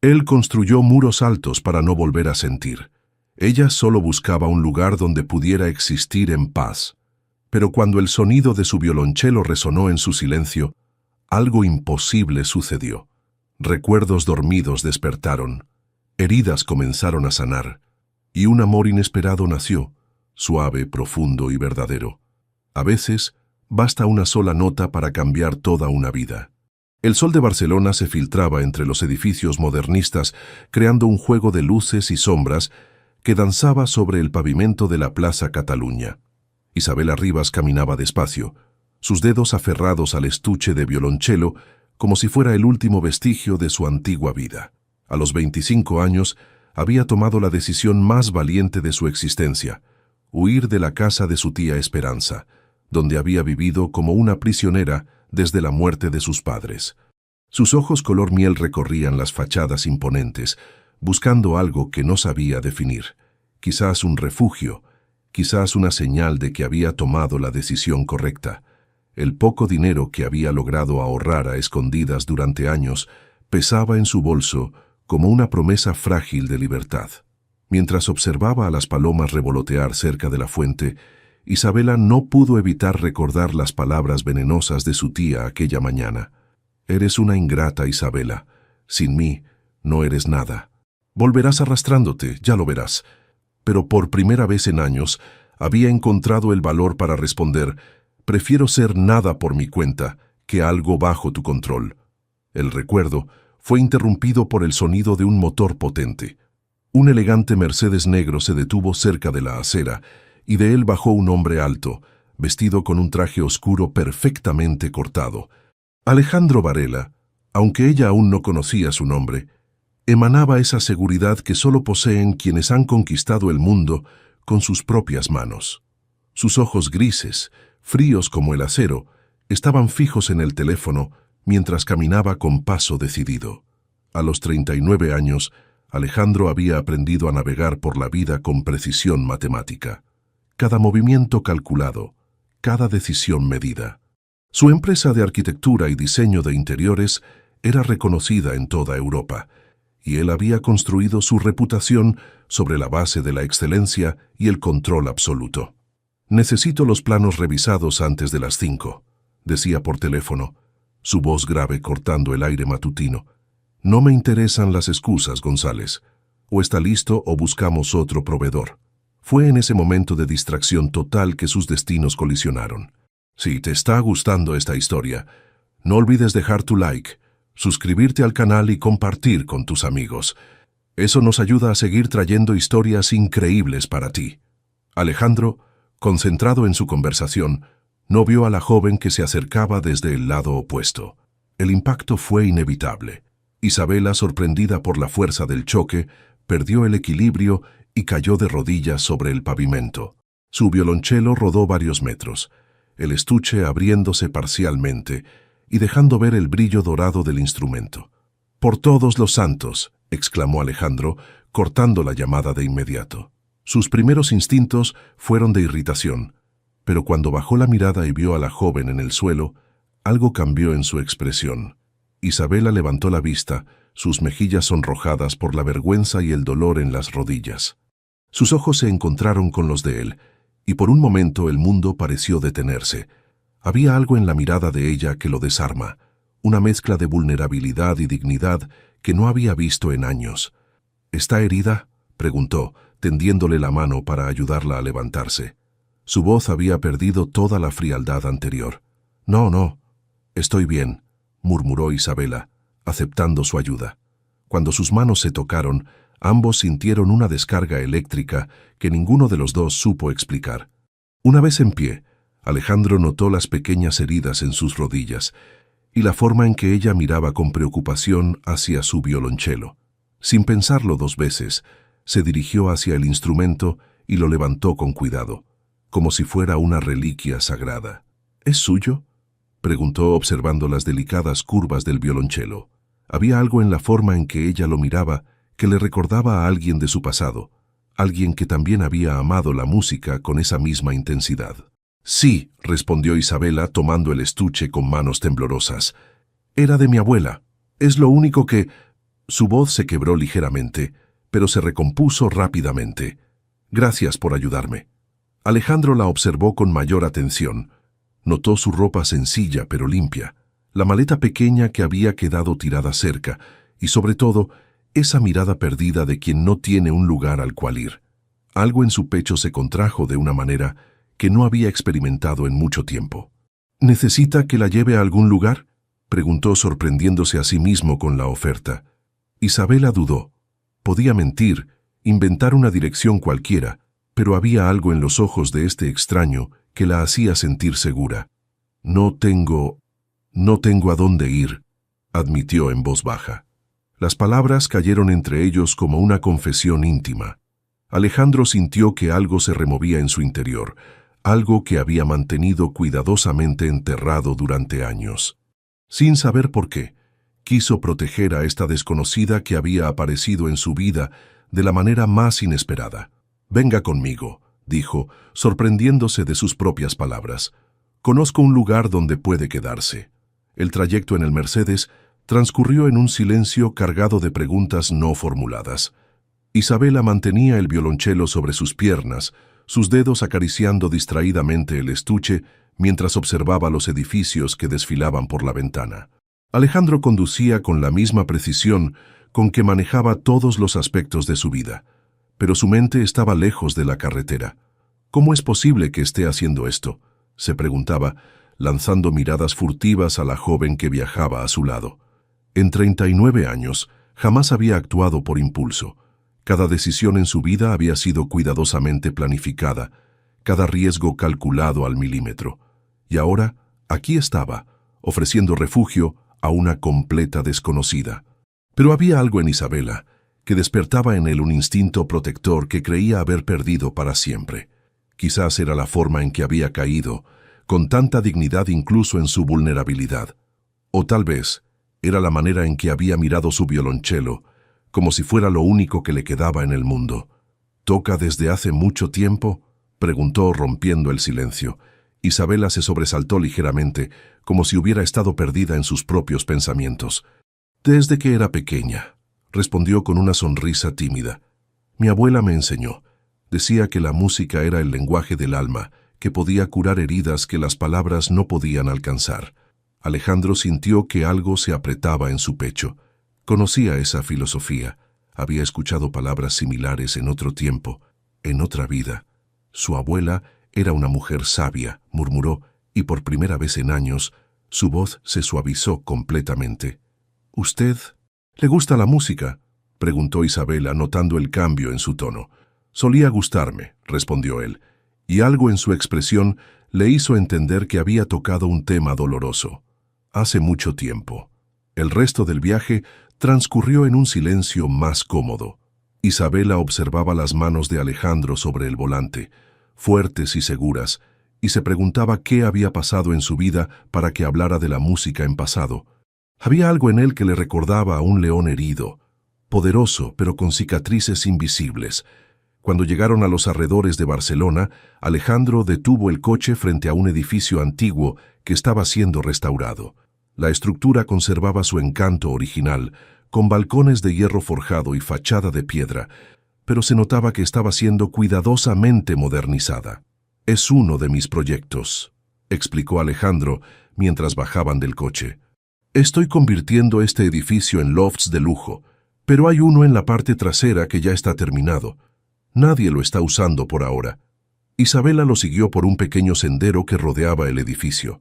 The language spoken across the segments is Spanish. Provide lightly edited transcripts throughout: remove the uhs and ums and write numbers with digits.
Él construyó muros altos para no volver a sentir. Ella solo buscaba un lugar donde pudiera existir en paz. Pero cuando el sonido de su violonchelo resonó en su silencio, algo imposible sucedió. Recuerdos dormidos despertaron, heridas comenzaron a sanar, y un amor inesperado nació, suave, profundo y verdadero. A veces, basta una sola nota para cambiar toda una vida. El sol de Barcelona se filtraba entre los edificios modernistas, creando un juego de luces y sombras que danzaba sobre el pavimento de la Plaza Cataluña. Isabela Rivas caminaba despacio, sus dedos aferrados al estuche de violonchelo, como si fuera el último vestigio de su antigua vida. A los 25 años, había tomado la decisión más valiente de su existencia: huir de la casa de su tía Esperanza, donde había vivido como una prisionera desde la muerte de sus padres. Sus ojos color miel recorrían las fachadas imponentes, buscando algo que no sabía definir. Quizás un refugio, quizás una señal de que había tomado la decisión correcta. El poco dinero que había logrado ahorrar a escondidas durante años pesaba en su bolso como una promesa frágil de libertad. Mientras observaba a las palomas revolotear cerca de la fuente, Isabela no pudo evitar recordar las palabras venenosas de su tía aquella mañana. «Eres una ingrata, Isabela. Sin mí, no eres nada. Volverás arrastrándote, ya lo verás». Pero por primera vez en años, había encontrado el valor para responder: «Prefiero ser nada por mi cuenta que algo bajo tu control». El recuerdo fue interrumpido por el sonido de un motor potente. Un elegante Mercedes negro se detuvo cerca de la acera, y de él bajó un hombre alto, vestido con un traje oscuro perfectamente cortado. Alejandro Varela, aunque ella aún no conocía su nombre, emanaba esa seguridad que solo poseen quienes han conquistado el mundo con sus propias manos. Sus ojos grises, fríos como el acero, estaban fijos en el teléfono mientras caminaba con paso decidido. A los 39 años, Alejandro había aprendido a navegar por la vida con precisión matemática. Cada movimiento calculado, cada decisión medida. Su empresa de arquitectura y diseño de interiores era reconocida en toda Europa, y él había construido su reputación sobre la base de la excelencia y el control absoluto. «Necesito los planos revisados antes de las 5», decía por teléfono, su voz grave cortando el aire matutino. «No me interesan las excusas, González. O está listo o buscamos otro proveedor». Fue en ese momento de distracción total que sus destinos colisionaron. Si te está gustando esta historia, no olvides dejar tu like, suscribirte al canal y compartir con tus amigos. Eso nos ayuda a seguir trayendo historias increíbles para ti. Alejandro, concentrado en su conversación, no vio a la joven que se acercaba desde el lado opuesto. El impacto fue inevitable. Isabela, sorprendida por la fuerza del choque, perdió el equilibrio y cayó de rodillas sobre el pavimento. Su violonchelo rodó varios metros, el estuche abriéndose parcialmente y dejando ver el brillo dorado del instrumento. «Por todos los santos», exclamó Alejandro, cortando la llamada de inmediato. Sus primeros instintos fueron de irritación, pero cuando bajó la mirada y vio a la joven en el suelo, algo cambió en su expresión. Isabela levantó la vista, sus mejillas sonrojadas por la vergüenza y el dolor en las rodillas. Sus ojos se encontraron con los de él, y por un momento el mundo pareció detenerse. Había algo en la mirada de ella que lo desarma, una mezcla de vulnerabilidad y dignidad que no había visto en años. «¿Está herida?», preguntó, tendiéndole la mano para ayudarla a levantarse. Su voz había perdido toda la frialdad anterior. No, estoy bien», murmuró Isabela, aceptando su ayuda. Cuando sus manos se tocaron, ambos sintieron una descarga eléctrica que ninguno de los dos supo explicar. Una vez en pie, Alejandro notó las pequeñas heridas en sus rodillas y la forma en que ella miraba con preocupación hacia su violonchelo. Sin pensarlo dos veces, se dirigió hacia el instrumento y lo levantó con cuidado, como si fuera una reliquia sagrada. «¿Es suyo?», preguntó observando las delicadas curvas del violonchelo. Había algo en la forma en que ella lo miraba que le recordaba a alguien de su pasado, alguien que también había amado la música con esa misma intensidad. «Sí», respondió Isabela tomando el estuche con manos temblorosas. «Era de mi abuela. Es lo único que...» Su voz se quebró ligeramente, pero se recompuso rápidamente. «Gracias por ayudarme». Alejandro la observó con mayor atención. Notó su ropa sencilla pero limpia, la maleta pequeña que había quedado tirada cerca, y sobre todo, esa mirada perdida de quien no tiene un lugar al cual ir. Algo en su pecho se contrajo de una manera que no había experimentado en mucho tiempo. «¿Necesita que la lleve a algún lugar?», preguntó sorprendiéndose a sí mismo con la oferta. Isabela dudó. Podía mentir, inventar una dirección cualquiera, pero había algo en los ojos de este extraño que la hacía sentir segura. No tengo a dónde ir», admitió en voz baja. Las palabras cayeron entre ellos como una confesión íntima. Alejandro sintió que algo se removía en su interior, algo que había mantenido cuidadosamente enterrado durante años. Sin saber por qué, quiso proteger a esta desconocida que había aparecido en su vida de la manera más inesperada. «Venga conmigo», dijo, sorprendiéndose de sus propias palabras. «Conozco un lugar donde puede quedarse». El trayecto en el Mercedes transcurrió en un silencio cargado de preguntas no formuladas. Isabela mantenía el violonchelo sobre sus piernas, sus dedos acariciando distraídamente el estuche mientras observaba los edificios que desfilaban por la ventana. Alejandro conducía con la misma precisión con que manejaba todos los aspectos de su vida, pero su mente estaba lejos de la carretera. «¿Cómo es posible que esté haciendo esto?», se preguntaba, lanzando miradas furtivas a la joven que viajaba a su lado. En 39 años, jamás había actuado por impulso. Cada decisión en su vida había sido cuidadosamente planificada, cada riesgo calculado al milímetro. Y ahora, aquí estaba, ofreciendo refugio a una completa desconocida. Pero había algo en Isabela que despertaba en él un instinto protector que creía haber perdido para siempre. Quizás era la forma en que había caído, con tanta dignidad incluso en su vulnerabilidad. O tal vez era la manera en que había mirado su violonchelo, como si fuera lo único que le quedaba en el mundo. «¿Toca desde hace mucho tiempo?», preguntó rompiendo el silencio. Isabela se sobresaltó ligeramente, como si hubiera estado perdida en sus propios pensamientos. «Desde que era pequeña», respondió con una sonrisa tímida. «Mi abuela me enseñó. Decía que la música era el lenguaje del alma, que podía curar heridas que las palabras no podían alcanzar». Alejandro sintió que algo se apretaba en su pecho. Conocía esa filosofía. Había escuchado palabras similares en otro tiempo, en otra vida. Su abuela era una mujer sabia, murmuró, y por primera vez en años, su voz se suavizó completamente. «¿Usted le gusta la música?», preguntó Isabela, notando el cambio en su tono. «Solía gustarme», respondió él, y algo en su expresión le hizo entender que había tocado un tema doloroso. Hace mucho tiempo. El resto del viaje transcurrió en un silencio más cómodo. Isabela observaba las manos de Alejandro sobre el volante, fuertes y seguras, y se preguntaba qué había pasado en su vida para que hablara de la música en pasado. Había algo en él que le recordaba a un león herido, poderoso pero con cicatrices invisibles. Cuando llegaron a los alrededores de Barcelona, Alejandro detuvo el coche frente a un edificio antiguo que estaba siendo restaurado. La estructura conservaba su encanto original, con balcones de hierro forjado y fachada de piedra, pero se notaba que estaba siendo cuidadosamente modernizada. «Es uno de mis proyectos», explicó Alejandro mientras bajaban del coche. «Estoy convirtiendo este edificio en lofts de lujo, pero hay uno en la parte trasera que ya está terminado. Nadie lo está usando por ahora». Isabela lo siguió por un pequeño sendero que rodeaba el edificio.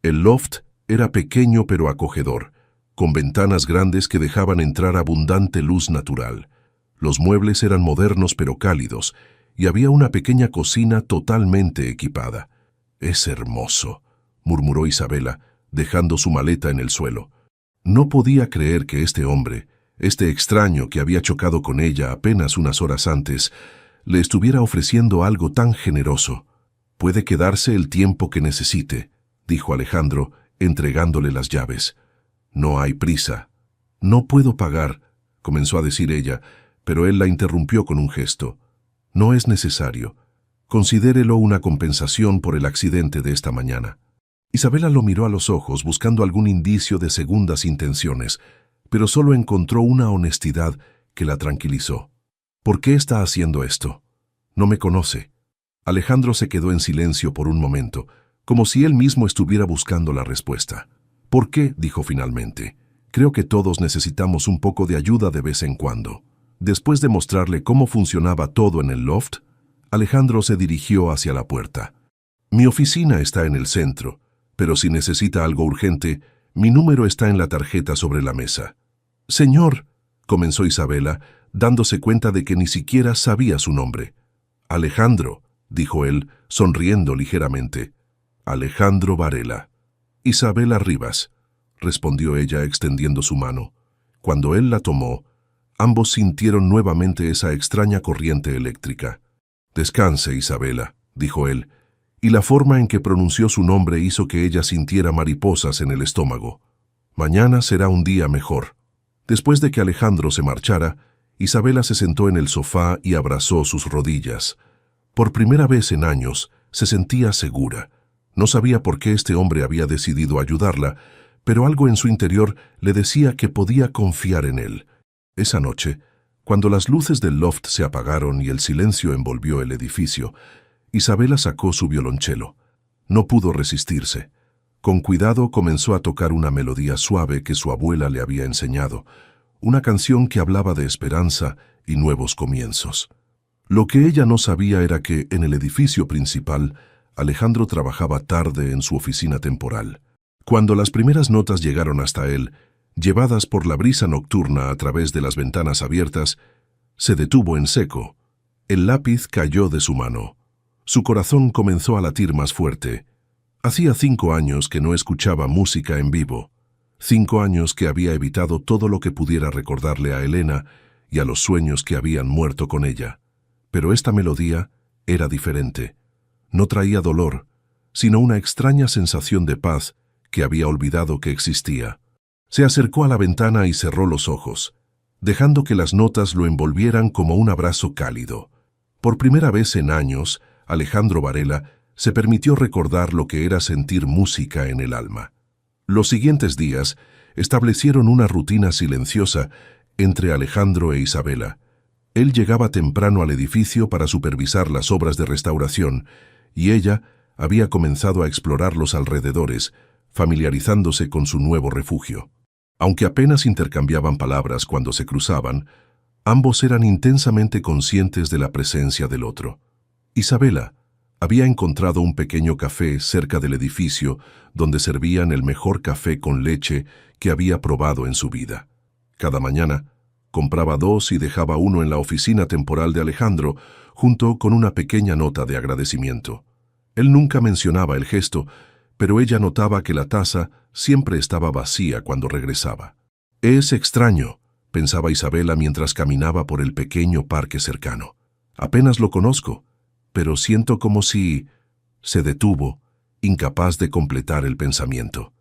El loft era pequeño pero acogedor, con ventanas grandes que dejaban entrar abundante luz natural. Los muebles eran modernos pero cálidos, y había una pequeña cocina totalmente equipada. «Es hermoso», murmuró Isabela, dejando su maleta en el suelo. No podía creer que este hombre, este extraño que había chocado con ella apenas unas horas antes, le estuviera ofreciendo algo tan generoso. «Puede quedarse el tiempo que necesite», dijo Alejandro, entregándole las llaves. «No hay prisa». «No puedo pagar», comenzó a decir ella, pero él la interrumpió con un gesto. «No es necesario. Considérelo una compensación por el accidente de esta mañana». Isabela lo miró a los ojos buscando algún indicio de segundas intenciones, pero solo encontró una honestidad que la tranquilizó. ¿Por qué está haciendo esto? No me conoce. Alejandro se quedó en silencio por un momento, como si él mismo estuviera buscando la respuesta. ¿Por qué?, dijo finalmente. Creo que todos necesitamos un poco de ayuda de vez en cuando. Después de mostrarle cómo funcionaba todo en el loft, Alejandro se dirigió hacia la puerta. Mi oficina está en el centro, pero si necesita algo urgente, mi número está en la tarjeta sobre la mesa. Señor, comenzó Isabela, dándose cuenta de que ni siquiera sabía su nombre. Alejandro, dijo él, sonriendo ligeramente. Alejandro Varela. Isabela Rivas, respondió ella extendiendo su mano. Cuando él la tomó, ambos sintieron nuevamente esa extraña corriente eléctrica. Descanse, Isabela, dijo él, y la forma en que pronunció su nombre hizo que ella sintiera mariposas en el estómago. Mañana será un día mejor. Después de que Alejandro se marchara, Isabela se sentó en el sofá y abrazó sus rodillas. Por primera vez en años, se sentía segura. No sabía por qué este hombre había decidido ayudarla, pero algo en su interior le decía que podía confiar en él. Esa noche, cuando las luces del loft se apagaron y el silencio envolvió el edificio, Isabela sacó su violonchelo. No pudo resistirse. Con cuidado comenzó a tocar una melodía suave que su abuela le había enseñado, una canción que hablaba de esperanza y nuevos comienzos. Lo que ella no sabía era que, en el edificio principal, Alejandro trabajaba tarde en su oficina temporal. Cuando las primeras notas llegaron hasta él, llevadas por la brisa nocturna a través de las ventanas abiertas, se detuvo en seco. El lápiz cayó de su mano. Su corazón comenzó a latir más fuerte. Hacía 5 años que no escuchaba música en vivo. 5 años que había evitado todo lo que pudiera recordarle a Elena y a los sueños que habían muerto con ella. Pero esta melodía era diferente. No traía dolor, sino una extraña sensación de paz que había olvidado que existía. Se acercó a la ventana y cerró los ojos, dejando que las notas lo envolvieran como un abrazo cálido. Por primera vez en años, Alejandro Varela se permitió recordar lo que era sentir música en el alma. Los siguientes días establecieron una rutina silenciosa entre Alejandro e Isabela. Él llegaba temprano al edificio para supervisar las obras de restauración, y ella había comenzado a explorar los alrededores, familiarizándose con su nuevo refugio. Aunque apenas intercambiaban palabras cuando se cruzaban, ambos eran intensamente conscientes de la presencia del otro. Isabela había encontrado un pequeño café cerca del edificio donde servían el mejor café con leche que había probado en su vida. Cada mañana, compraba 2 y dejaba uno en la oficina temporal de Alejandro, junto con una pequeña nota de agradecimiento. Él nunca mencionaba el gesto, pero ella notaba que la taza siempre estaba vacía cuando regresaba. Es extraño, pensaba Isabela mientras caminaba por el pequeño parque cercano. Apenas lo conozco, pero siento como si... Se detuvo, incapaz de completar el pensamiento.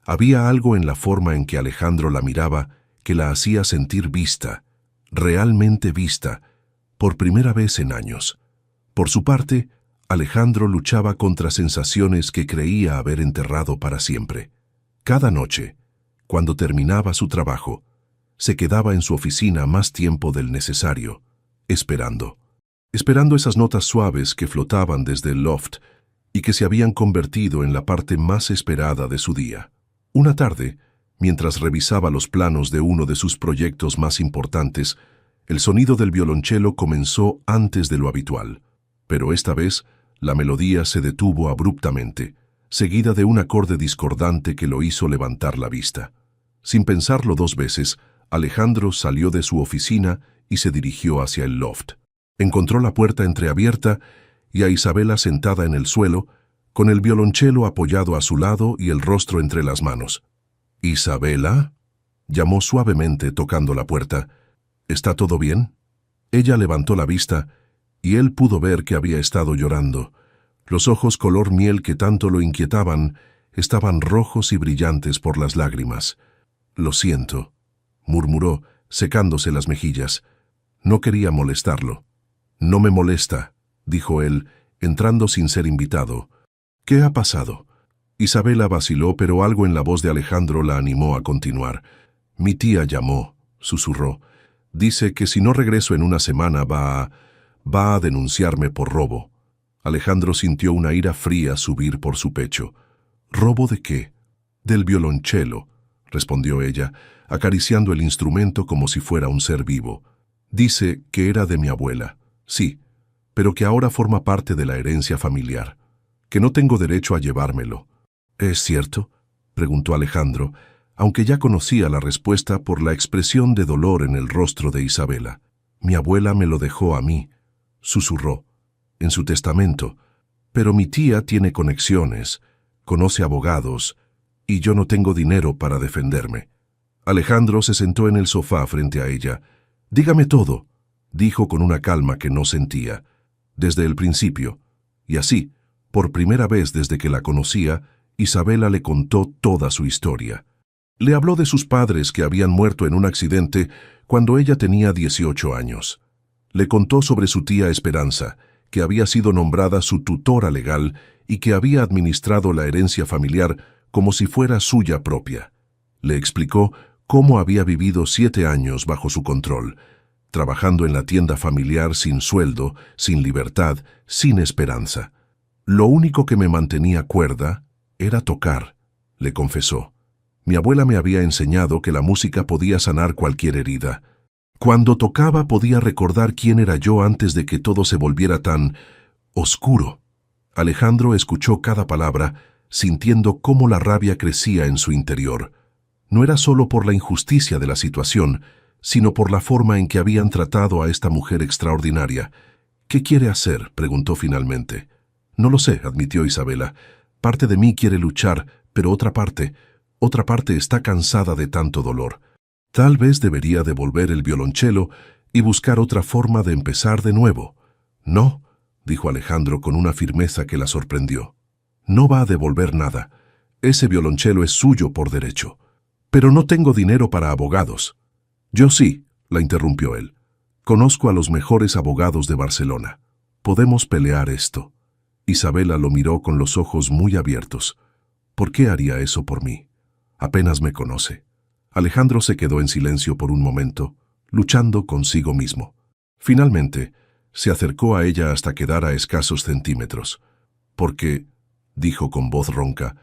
Había algo en la forma en que Alejandro la miraba que la hacía sentir vista, realmente vista, por primera vez en años. Por su parte, Alejandro luchaba contra sensaciones que creía haber enterrado para siempre. Cada noche, cuando terminaba su trabajo, se quedaba en su oficina más tiempo del necesario, esperando esas notas suaves que flotaban desde el loft y que se habían convertido en la parte más esperada de su día. Una tarde, mientras revisaba los planos de uno de sus proyectos más importantes, el sonido del violonchelo comenzó antes de lo habitual, pero esta vez la melodía se detuvo abruptamente, seguida de un acorde discordante que lo hizo levantar la vista. Sin pensarlo 2 veces, Alejandro salió de su oficina y se dirigió hacia el loft. Encontró la puerta entreabierta y a Isabela sentada en el suelo, con el violonchelo apoyado a su lado y el rostro entre las manos. «¿Isabela?», llamó suavemente tocando la puerta. «¿Está todo bien?». Ella levantó la vista y él pudo ver que había estado llorando. Los ojos color miel que tanto lo inquietaban estaban rojos y brillantes por las lágrimas. «Lo siento», murmuró, secándose las mejillas. No quería molestarlo. «No me molesta», dijo él, entrando sin ser invitado. «¿Qué ha pasado?». Isabela vaciló, pero algo en la voz de Alejandro la animó a continuar. Mi tía llamó, susurró. Dice que si no regreso en una semana va a denunciarme por robo. Alejandro sintió una ira fría subir por su pecho. ¿Robo de qué? Del violonchelo, respondió ella, acariciando el instrumento como si fuera un ser vivo. Dice que era de mi abuela, sí, pero que ahora forma parte de la herencia familiar, que no tengo derecho a llevármelo. ¿Es cierto?, preguntó Alejandro, aunque ya conocía la respuesta por la expresión de dolor en el rostro de Isabela. Mi abuela me lo dejó a mí, susurró, en su testamento, pero mi tía tiene conexiones, conoce abogados, y yo no tengo dinero para defenderme. Alejandro se sentó en el sofá frente a ella. Dígame todo, dijo con una calma que no sentía, desde el principio, y así, por primera vez desde que la conocía, Isabela le contó toda su historia. Le habló de sus padres que habían muerto en un accidente cuando ella tenía 18 años. Le contó sobre su tía Esperanza, que había sido nombrada su tutora legal y que había administrado la herencia familiar como si fuera suya propia. Le explicó cómo había vivido 7 años bajo su control, trabajando en la tienda familiar sin sueldo, sin libertad, sin esperanza. Lo único que me mantenía cuerda era tocar, le confesó. Mi abuela me había enseñado que la música podía sanar cualquier herida. Cuando tocaba podía recordar quién era yo antes de que todo se volviera tan oscuro. Alejandro escuchó cada palabra, sintiendo cómo la rabia crecía en su interior. No era solo por la injusticia de la situación, sino por la forma en que habían tratado a esta mujer extraordinaria. ¿Qué quiere hacer?, preguntó finalmente. No lo sé, admitió Isabela. Parte de mí quiere luchar, pero otra parte está cansada de tanto dolor. Tal vez debería devolver el violonchelo y buscar otra forma de empezar de nuevo. No, dijo Alejandro con una firmeza que la sorprendió. No va a devolver nada. Ese violonchelo es suyo por derecho. Pero no tengo dinero para abogados. Yo sí, la interrumpió él. Conozco a los mejores abogados de Barcelona. Podemos pelear esto. Isabela lo miró con los ojos muy abiertos. ¿Por qué haría eso por mí? Apenas me conoce. Alejandro se quedó en silencio por un momento, luchando consigo mismo. Finalmente, se acercó a ella hasta quedar a escasos centímetros. Porque, dijo con voz ronca,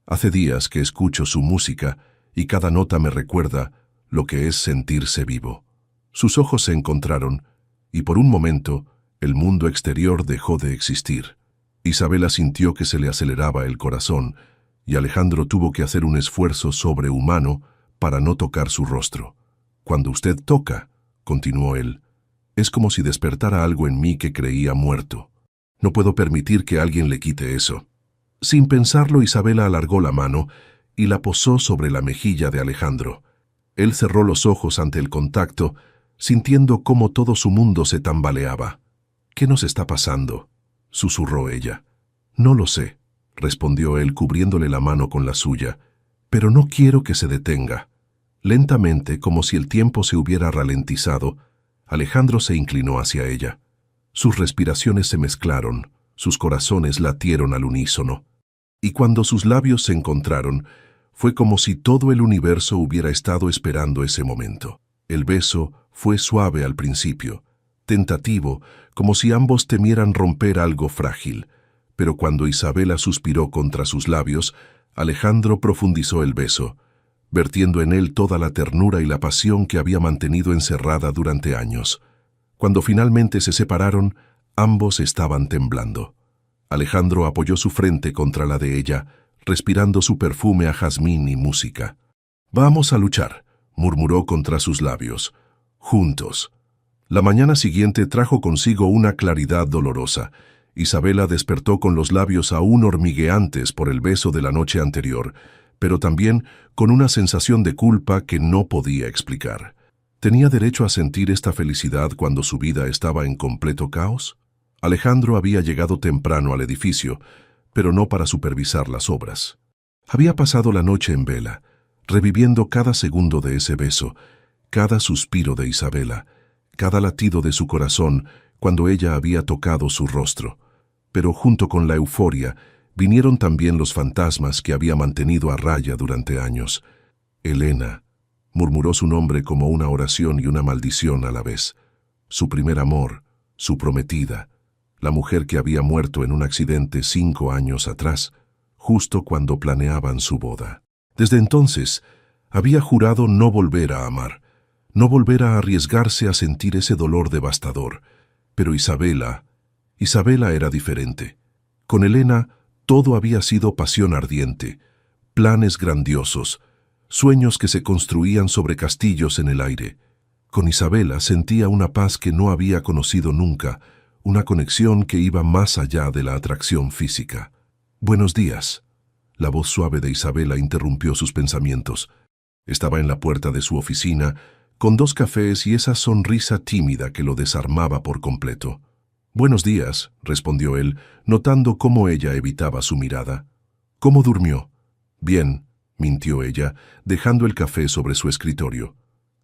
hace días que escucho su música y cada nota me recuerda lo que es sentirse vivo. Sus ojos se encontraron y por un momento el mundo exterior dejó de existir. Isabela sintió que se le aceleraba el corazón y Alejandro tuvo que hacer un esfuerzo sobrehumano para no tocar su rostro. Cuando usted toca, continuó él, es como si despertara algo en mí que creía muerto. No puedo permitir que alguien le quite eso. Sin pensarlo, Isabela alargó la mano y la posó sobre la mejilla de Alejandro. Él cerró los ojos ante el contacto, sintiendo cómo todo su mundo se tambaleaba. ¿Qué nos está pasando?, susurró ella. No lo sé, respondió él cubriéndole la mano con la suya, pero no quiero que se detenga. Lentamente, como si el tiempo se hubiera ralentizado, Alejandro se inclinó hacia ella. Sus respiraciones se mezclaron, sus corazones latieron al unísono. Y cuando sus labios se encontraron, fue como si todo el universo hubiera estado esperando ese momento. El beso fue suave al principio, tentativo, como si ambos temieran romper algo frágil. Pero cuando Isabela suspiró contra sus labios, Alejandro profundizó el beso, vertiendo en él toda la ternura y la pasión que había mantenido encerrada durante años. Cuando finalmente se separaron, ambos estaban temblando. Alejandro apoyó su frente contra la de ella, respirando su perfume a jazmín y música. «Vamos a luchar», murmuró contra sus labios. «Juntos». La mañana siguiente trajo consigo una claridad dolorosa. Isabela despertó con los labios aún hormigueantes por el beso de la noche anterior, pero también con una sensación de culpa que no podía explicar. ¿Tenía derecho a sentir esta felicidad cuando su vida estaba en completo caos? Alejandro había llegado temprano al edificio, pero no para supervisar las obras. Había pasado la noche en vela, reviviendo cada segundo de ese beso, cada suspiro de Isabela, cada latido de su corazón cuando ella había tocado su rostro. Pero junto con la euforia vinieron también los fantasmas que había mantenido a raya durante años. Elena, Murmuró su nombre como una oración y una maldición a la vez. Su primer amor, su prometida, la mujer que había muerto en un accidente 5 años atrás, justo cuando planeaban su boda. Desde entonces, había jurado no volver a amar, no volver a arriesgarse a sentir ese dolor devastador. Pero Isabela era diferente. Con Elena, todo había sido pasión ardiente, planes grandiosos, sueños que se construían sobre castillos en el aire. Con Isabela sentía una paz que no había conocido nunca, una conexión que iba más allá de la atracción física. «Buenos días». La voz suave de Isabela interrumpió sus pensamientos. Estaba en la puerta de su oficina, con 2 cafés y esa sonrisa tímida que lo desarmaba por completo. «Buenos días», respondió él, notando cómo ella evitaba su mirada. «¿Cómo durmió?» «Bien», mintió ella, dejando el café sobre su escritorio.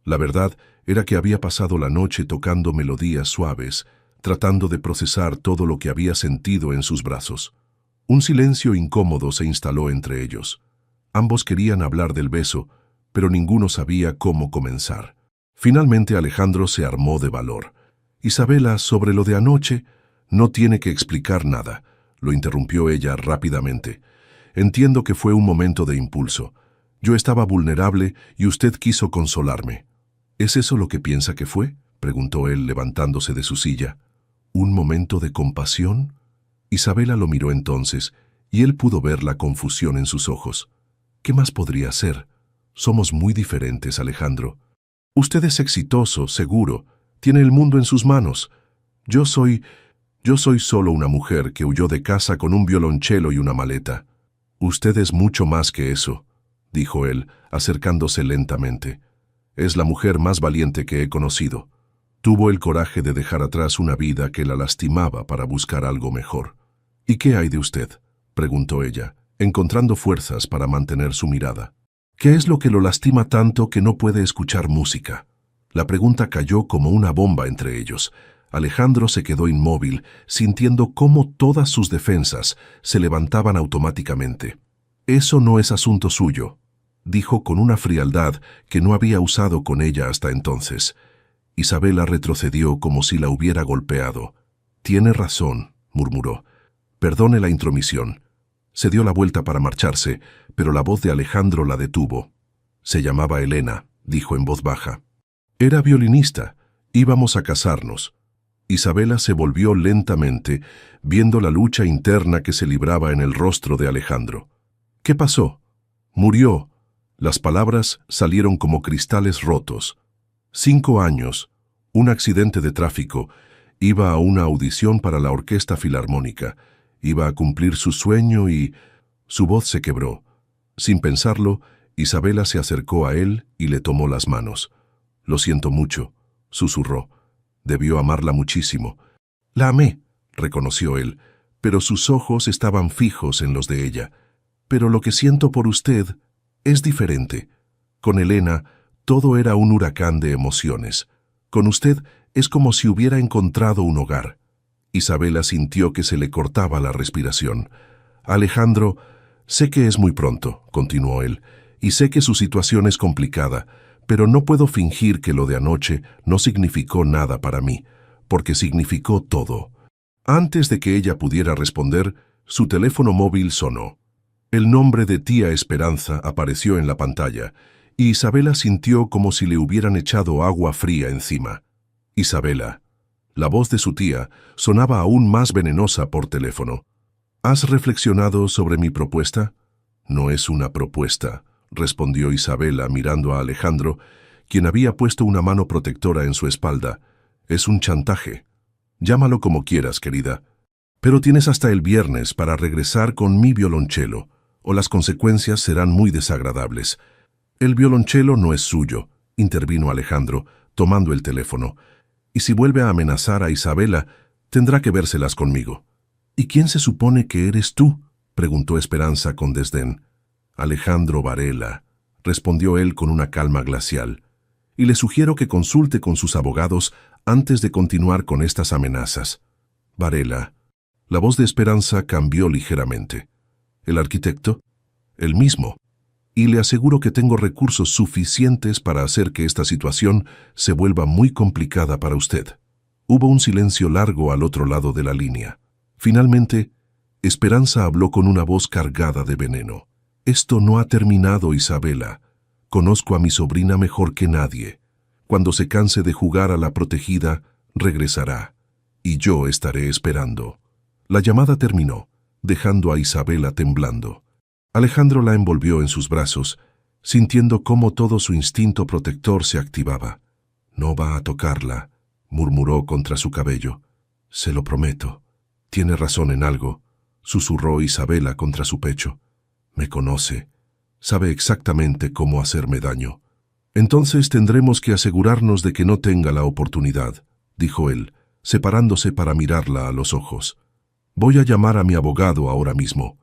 La verdad era que había pasado la noche tocando melodías suaves, tratando de procesar todo lo que había sentido en sus brazos. Un silencio incómodo se instaló entre ellos. Ambos querían hablar del beso, pero ninguno sabía cómo comenzar. Finalmente Alejandro se armó de valor. «Isabela, sobre lo de anoche, no tiene que explicar nada», lo interrumpió ella rápidamente. «Entiendo que fue un momento de impulso. Yo estaba vulnerable y usted quiso consolarme». «¿Es eso lo que piensa que fue?», preguntó él levantándose de su silla. «¿Un momento de compasión?». Isabela lo miró entonces, y él pudo ver la confusión en sus ojos. «¿Qué más podría ser? Somos muy diferentes, Alejandro. Usted es exitoso, seguro, tiene el mundo en sus manos. Yo soy solo una mujer que huyó de casa con un violonchelo y una maleta». «Usted es mucho más que eso», dijo él, acercándose lentamente. «Es la mujer más valiente que he conocido. Tuvo el coraje de dejar atrás una vida que la lastimaba para buscar algo mejor». «¿Y qué hay de usted?», preguntó ella, encontrando fuerzas para mantener su mirada. «¿Qué es lo que lo lastima tanto que no puede escuchar música?». La pregunta cayó como una bomba entre ellos. Alejandro se quedó inmóvil, sintiendo cómo todas sus defensas se levantaban automáticamente. «Eso no es asunto suyo», dijo con una frialdad que no había usado con ella hasta entonces. Isabela retrocedió como si la hubiera golpeado. «Tiene razón», murmuró. «Perdone la intromisión». Se dio la vuelta para marcharse, pero la voz de Alejandro la detuvo. «Se llamaba Elena», dijo en voz baja. «Era violinista. Íbamos a casarnos». Isabela se volvió lentamente, viendo la lucha interna que se libraba en el rostro de Alejandro. «¿Qué pasó?» «Murió». Las palabras salieron como cristales rotos. 5 años, un accidente de tráfico, iba a una audición para la Orquesta Filarmónica, iba a cumplir su sueño y... Su voz se quebró. Sin pensarlo, Isabela se acercó a él y le tomó las manos. «Lo siento mucho», susurró. «Debió amarla muchísimo». «La amé», reconoció él, pero sus ojos estaban fijos en los de ella. «Pero lo que siento por usted es diferente. Con Elena, todo era un huracán de emociones. Con usted es como si hubiera encontrado un hogar». Isabela sintió que se le cortaba la respiración. «Alejandro, sé que es muy pronto», continuó él, «y sé que su situación es complicada, pero no puedo fingir que lo de anoche no significó nada para mí, porque significó todo». Antes de que ella pudiera responder, su teléfono móvil sonó. El nombre de tía Esperanza apareció en la pantalla, y Isabela sintió como si le hubieran echado agua fría encima. «Isabela». La voz de su tía sonaba aún más venenosa por teléfono. «¿Has reflexionado sobre mi propuesta?». «No es una propuesta», respondió Isabela mirando a Alejandro, quien había puesto una mano protectora en su espalda. «Es un chantaje. Llámalo como quieras, querida. Pero tienes hasta el viernes para regresar con mi violonchelo, o las consecuencias serán muy desagradables». «El violonchelo no es suyo», intervino Alejandro, tomando el teléfono. «Y si vuelve a amenazar a Isabela, tendrá que vérselas conmigo». «¿Y quién se supone que eres tú?», preguntó Esperanza con desdén. «Alejandro Varela», respondió él con una calma glacial. «Y le sugiero que consulte con sus abogados antes de continuar con estas amenazas». «Varela». La voz de Esperanza cambió ligeramente. «¿El arquitecto?». «El mismo». y le aseguro que tengo recursos suficientes para hacer que esta situación se vuelva muy complicada para usted. Hubo un silencio largo al otro lado de la línea. Finalmente, Esperanza habló con una voz cargada de veneno. Esto no ha terminado, Isabela. Conozco a mi sobrina mejor que nadie. Cuando se canse de jugar a la protegida, regresará. Y yo estaré esperando. La llamada terminó, dejando a Isabela temblando. Alejandro la envolvió en sus brazos, sintiendo cómo todo su instinto protector se activaba. «No va a tocarla», murmuró contra su cabello. «Se lo prometo. Tiene razón en algo», susurró Isabela contra su pecho. «Me conoce. Sabe exactamente cómo hacerme daño». «Entonces tendremos que asegurarnos de que no tenga la oportunidad», dijo él, separándose para mirarla a los ojos. «Voy a llamar a mi abogado ahora mismo».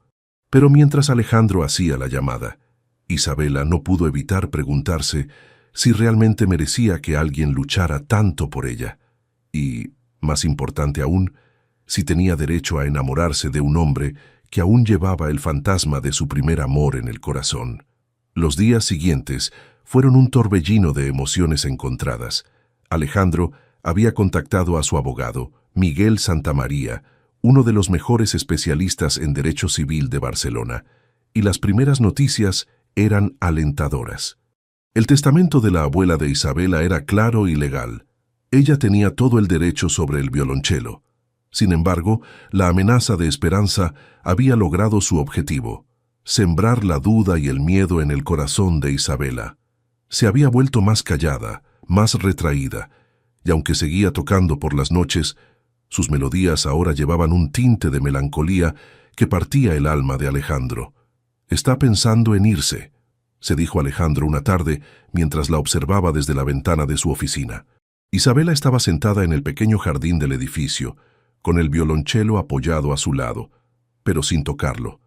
Pero mientras Alejandro hacía la llamada, Isabela no pudo evitar preguntarse si realmente merecía que alguien luchara tanto por ella. Y, más importante aún, si tenía derecho a enamorarse de un hombre que aún llevaba el fantasma de su primer amor en el corazón. Los días siguientes fueron un torbellino de emociones encontradas. Alejandro había contactado a su abogado, Miguel Santamaría, uno de los mejores especialistas en derecho civil de Barcelona, y las primeras noticias eran alentadoras. El testamento de la abuela de Isabela era claro y legal. Ella tenía todo el derecho sobre el violonchelo. Sin embargo, la amenaza de Esperanza había logrado su objetivo: sembrar la duda y el miedo en el corazón de Isabela. Se había vuelto más callada, más retraída, y aunque seguía tocando por las noches, sus melodías ahora llevaban un tinte de melancolía que partía el alma de Alejandro. «Está pensando en irse», se dijo Alejandro una tarde mientras la observaba desde la ventana de su oficina. Isabela estaba sentada en el pequeño jardín del edificio, con el violonchelo apoyado a su lado, pero sin tocarlo.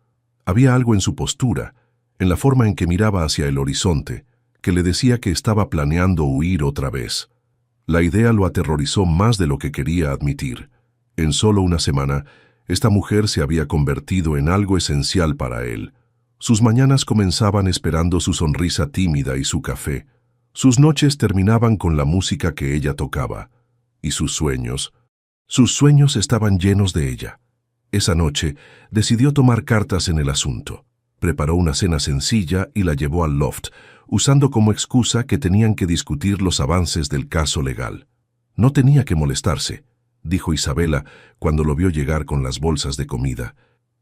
Había algo en su postura, en la forma en que miraba hacia el horizonte, que le decía que estaba planeando huir otra vez. La idea lo aterrorizó más de lo que quería admitir. En solo una semana, esta mujer se había convertido en algo esencial para él. Sus mañanas comenzaban esperando su sonrisa tímida y su café. Sus noches terminaban con la música que ella tocaba. Y sus sueños estaban llenos de ella. Esa noche, decidió tomar cartas en el asunto. Preparó una cena sencilla y la llevó al loft, usando como excusa que tenían que discutir los avances del caso legal. No tenía que molestarse, dijo Isabela cuando lo vio llegar con las bolsas de comida,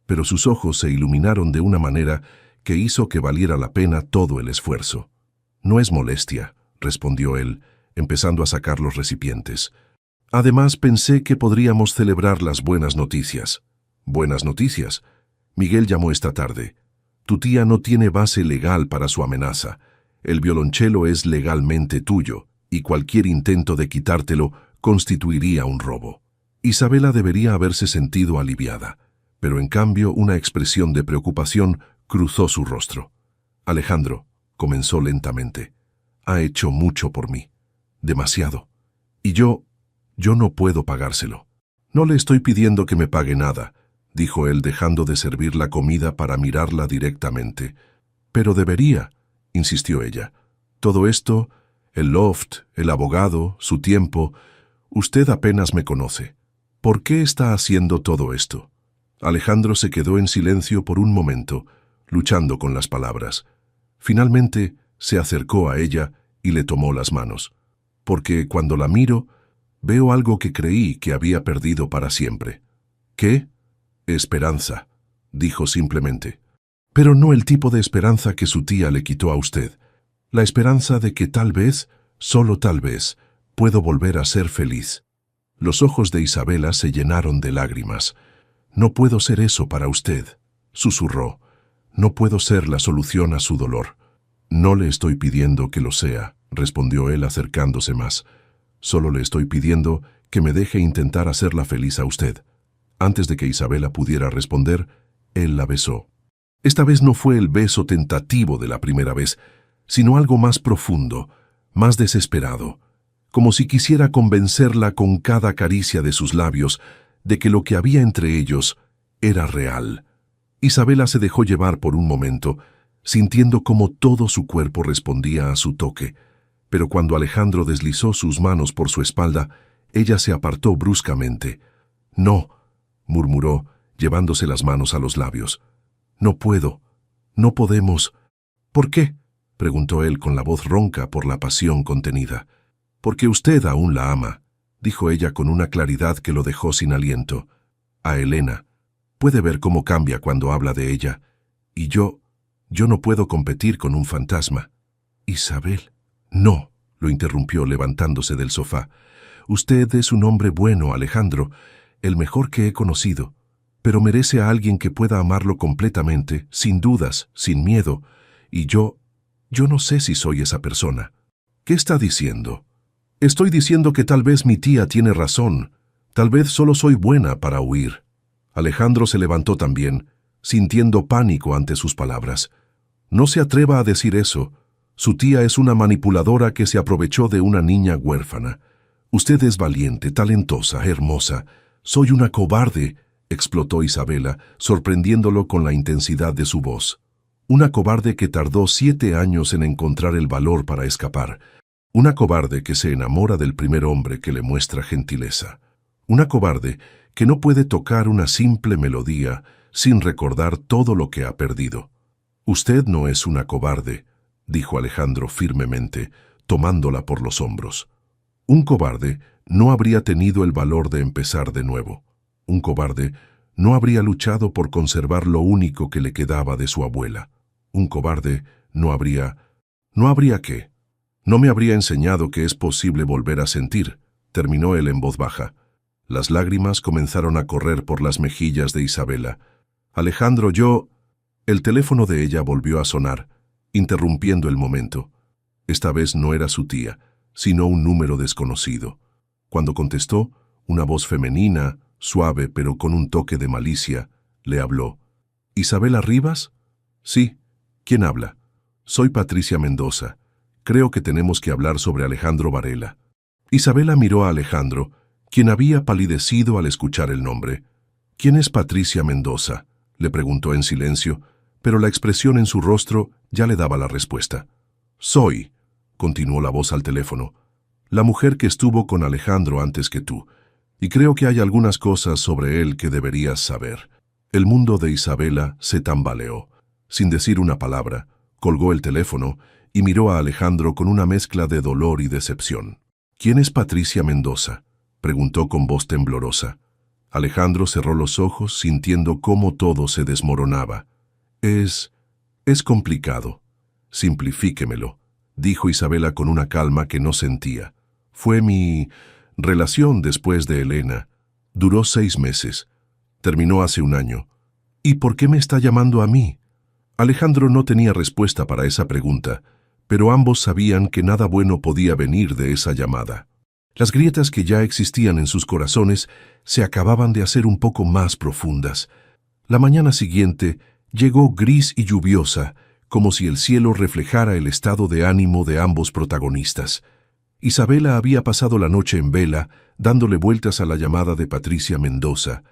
pero sus ojos se iluminaron de una manera que hizo que valiera la pena todo el esfuerzo. «No es molestia», respondió él, empezando a sacar los recipientes. «Además, pensé que podríamos celebrar las buenas noticias». «¿Buenas noticias?» Miguel llamó esta tarde. «Tu tía no tiene base legal para su amenaza. El violonchelo es legalmente tuyo, y cualquier intento de quitártelo constituiría un robo». Isabela debería haberse sentido aliviada, pero en cambio una expresión de preocupación cruzó su rostro. «Alejandro», comenzó lentamente, «ha hecho mucho por mí. Demasiado. Y yo no puedo pagárselo». «No le estoy pidiendo que me pague nada», dijo él dejando de servir la comida para mirarla directamente. «Pero debería», insistió ella. «Todo esto, el loft, el abogado, su tiempo, usted apenas me conoce. ¿Por qué está haciendo todo esto?» Alejandro se quedó en silencio por un momento, luchando con las palabras. Finalmente se acercó a ella y le tomó las manos. «Porque cuando la miro, veo algo que creí que había perdido para siempre». «¿Qué?» «Esperanza», dijo simplemente. «Pero no el tipo de esperanza que su tía le quitó a usted. La esperanza de que tal vez, solo tal vez, puedo volver a ser feliz». Los ojos de Isabela se llenaron de lágrimas. «No puedo ser eso para usted», susurró. «No puedo ser la solución a su dolor». «No le estoy pidiendo que lo sea», respondió él acercándose más. «Solo le estoy pidiendo que me deje intentar hacerla feliz a usted». Antes de que Isabela pudiera responder, él la besó. Esta vez no fue el beso tentativo de la primera vez, sino algo más profundo, más desesperado, como si quisiera convencerla con cada caricia de sus labios de que lo que había entre ellos era real. Isabela se dejó llevar por un momento, sintiendo cómo todo su cuerpo respondía a su toque. Pero cuando Alejandro deslizó sus manos por su espalda, ella se apartó bruscamente. «No», murmuró, llevándose las manos a los labios. «No puedo. No podemos». «¿Por qué?», preguntó él con la voz ronca por la pasión contenida. «Porque usted aún la ama», dijo ella con una claridad que lo dejó sin aliento. «A Elena. Puede ver cómo cambia cuando habla de ella. Y yo no puedo competir con un fantasma». «Isabel». «No», lo interrumpió levantándose del sofá. «Usted es un hombre bueno, Alejandro, el mejor que he conocido, pero merece a alguien que pueda amarlo completamente, sin dudas, sin miedo, y yo no sé si soy esa persona». «¿Qué está diciendo?» «Estoy diciendo que tal vez mi tía tiene razón, tal vez solo soy buena para huir». Alejandro se levantó también, sintiendo pánico ante sus palabras. «No se atreva a decir eso. Su tía es una manipuladora que se aprovechó de una niña huérfana. Usted es valiente, talentosa, hermosa. Soy una cobarde», explotó Isabela, sorprendiéndolo con la intensidad de su voz. «Una cobarde que tardó 7 años en encontrar el valor para escapar. Una cobarde que se enamora del primer hombre que le muestra gentileza. Una cobarde que no puede tocar una simple melodía sin recordar todo lo que ha perdido». «Usted no es una cobarde», dijo Alejandro firmemente, tomándola por los hombros. «Un cobarde no habría tenido el valor de empezar de nuevo. Un cobarde no habría luchado por conservar lo único que le quedaba de su abuela. Un cobarde no habría... ¿No habría qué? No me habría enseñado que es posible volver a sentir», terminó él en voz baja. Las lágrimas comenzaron a correr por las mejillas de Isabela. «Alejandro, yo...» El teléfono de ella volvió a sonar, interrumpiendo el momento. Esta vez no era su tía, sino un número desconocido. Cuando contestó, una voz femenina, suave pero con un toque de malicia, le habló. «¿Isabela Rivas?» «Sí. ¿Quién habla?» «Soy Patricia Mendoza. Creo que tenemos que hablar sobre Alejandro Varela». Isabela miró a Alejandro, quien había palidecido al escuchar el nombre. «¿Quién es Patricia Mendoza?», le preguntó en silencio, pero la expresión en su rostro ya le daba la respuesta. «Soy», continuó la voz al teléfono, «la mujer que estuvo con Alejandro antes que tú, y creo que hay algunas cosas sobre él que deberías saber». El mundo de Isabela se tambaleó. Sin decir una palabra, colgó el teléfono y miró a Alejandro con una mezcla de dolor y decepción. «¿Quién es Patricia Mendoza?», preguntó con voz temblorosa. Alejandro cerró los ojos sintiendo cómo todo se desmoronaba. Es complicado. Simplifíquemelo», dijo Isabela con una calma que no sentía. «Fue mi relación después de Elena. Duró 6 meses. Terminó hace 1 año. ¿Y por qué me está llamando a mí?». Alejandro no tenía respuesta para esa pregunta, pero ambos sabían que nada bueno podía venir de esa llamada. Las grietas que ya existían en sus corazones se acababan de hacer un poco más profundas. La mañana siguiente llegó gris y lluviosa, como si el cielo reflejara el estado de ánimo de ambos protagonistas. Isabela había pasado la noche en vela, dándole vueltas a la llamada de Patricia Mendoza,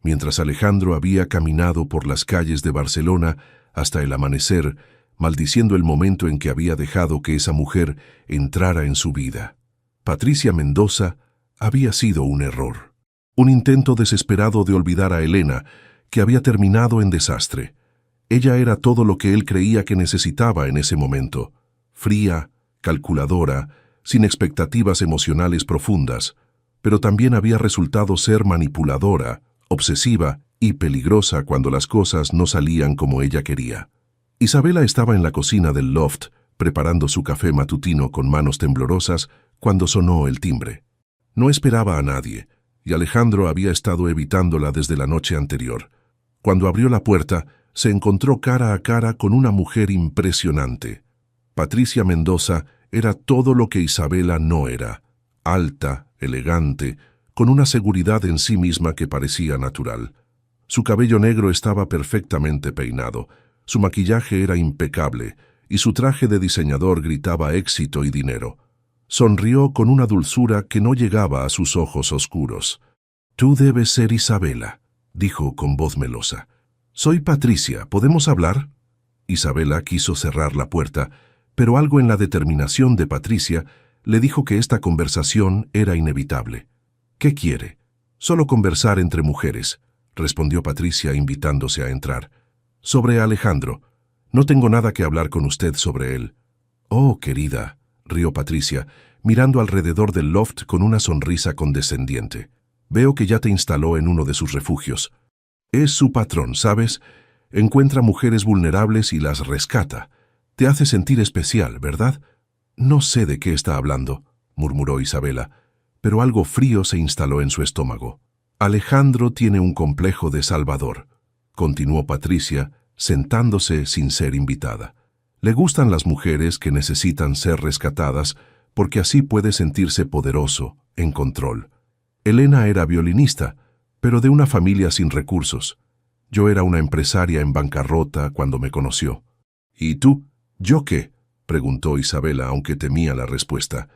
mientras Alejandro había caminado por las calles de Barcelona hasta el amanecer, maldiciendo el momento en que había dejado que esa mujer entrara en su vida. Patricia Mendoza había sido un error, un intento desesperado de olvidar a Elena, que había terminado en desastre. Ella era todo lo que él creía que necesitaba en ese momento: fría, calculadora, sin expectativas emocionales profundas, pero también había resultado ser manipuladora, obsesiva y peligrosa cuando las cosas no salían como ella quería. Isabela estaba en la cocina del loft, preparando su café matutino con manos temblorosas, cuando sonó el timbre. No esperaba a nadie, y Alejandro había estado evitándola desde la noche anterior. Cuando abrió la puerta, se encontró cara a cara con una mujer impresionante. Patricia Mendoza era todo lo que Isabela no era: alta, elegante, con una seguridad en sí misma que parecía natural. Su cabello negro estaba perfectamente peinado, su maquillaje era impecable, y su traje de diseñador gritaba éxito y dinero. Sonrió con una dulzura que no llegaba a sus ojos oscuros. «Tú debes ser Isabela», dijo con voz melosa. «Soy Patricia, ¿podemos hablar?». Isabela quiso cerrar la puerta, pero algo en la determinación de Patricia le dijo que esta conversación era inevitable. «¿Qué quiere?» «Solo conversar entre mujeres», respondió Patricia invitándose a entrar. «Sobre Alejandro. No tengo nada que hablar con usted sobre él». «Oh, querida», rió Patricia, mirando alrededor del loft con una sonrisa condescendiente. «Veo que ya te instaló en uno de sus refugios. Es su patrón, ¿sabes? Encuentra mujeres vulnerables y las rescata. Te hace sentir especial, ¿verdad?» «No sé de qué está hablando», murmuró Isabela, pero algo frío se instaló en su estómago. «Alejandro tiene un complejo de salvador», continuó Patricia, sentándose sin ser invitada. «Le gustan las mujeres que necesitan ser rescatadas porque así puede sentirse poderoso, en control. Elena era violinista, pero de una familia sin recursos. Yo era una empresaria en bancarrota cuando me conoció». «¿Y tú? ¿Yo qué?», preguntó Isabela, aunque temía la respuesta.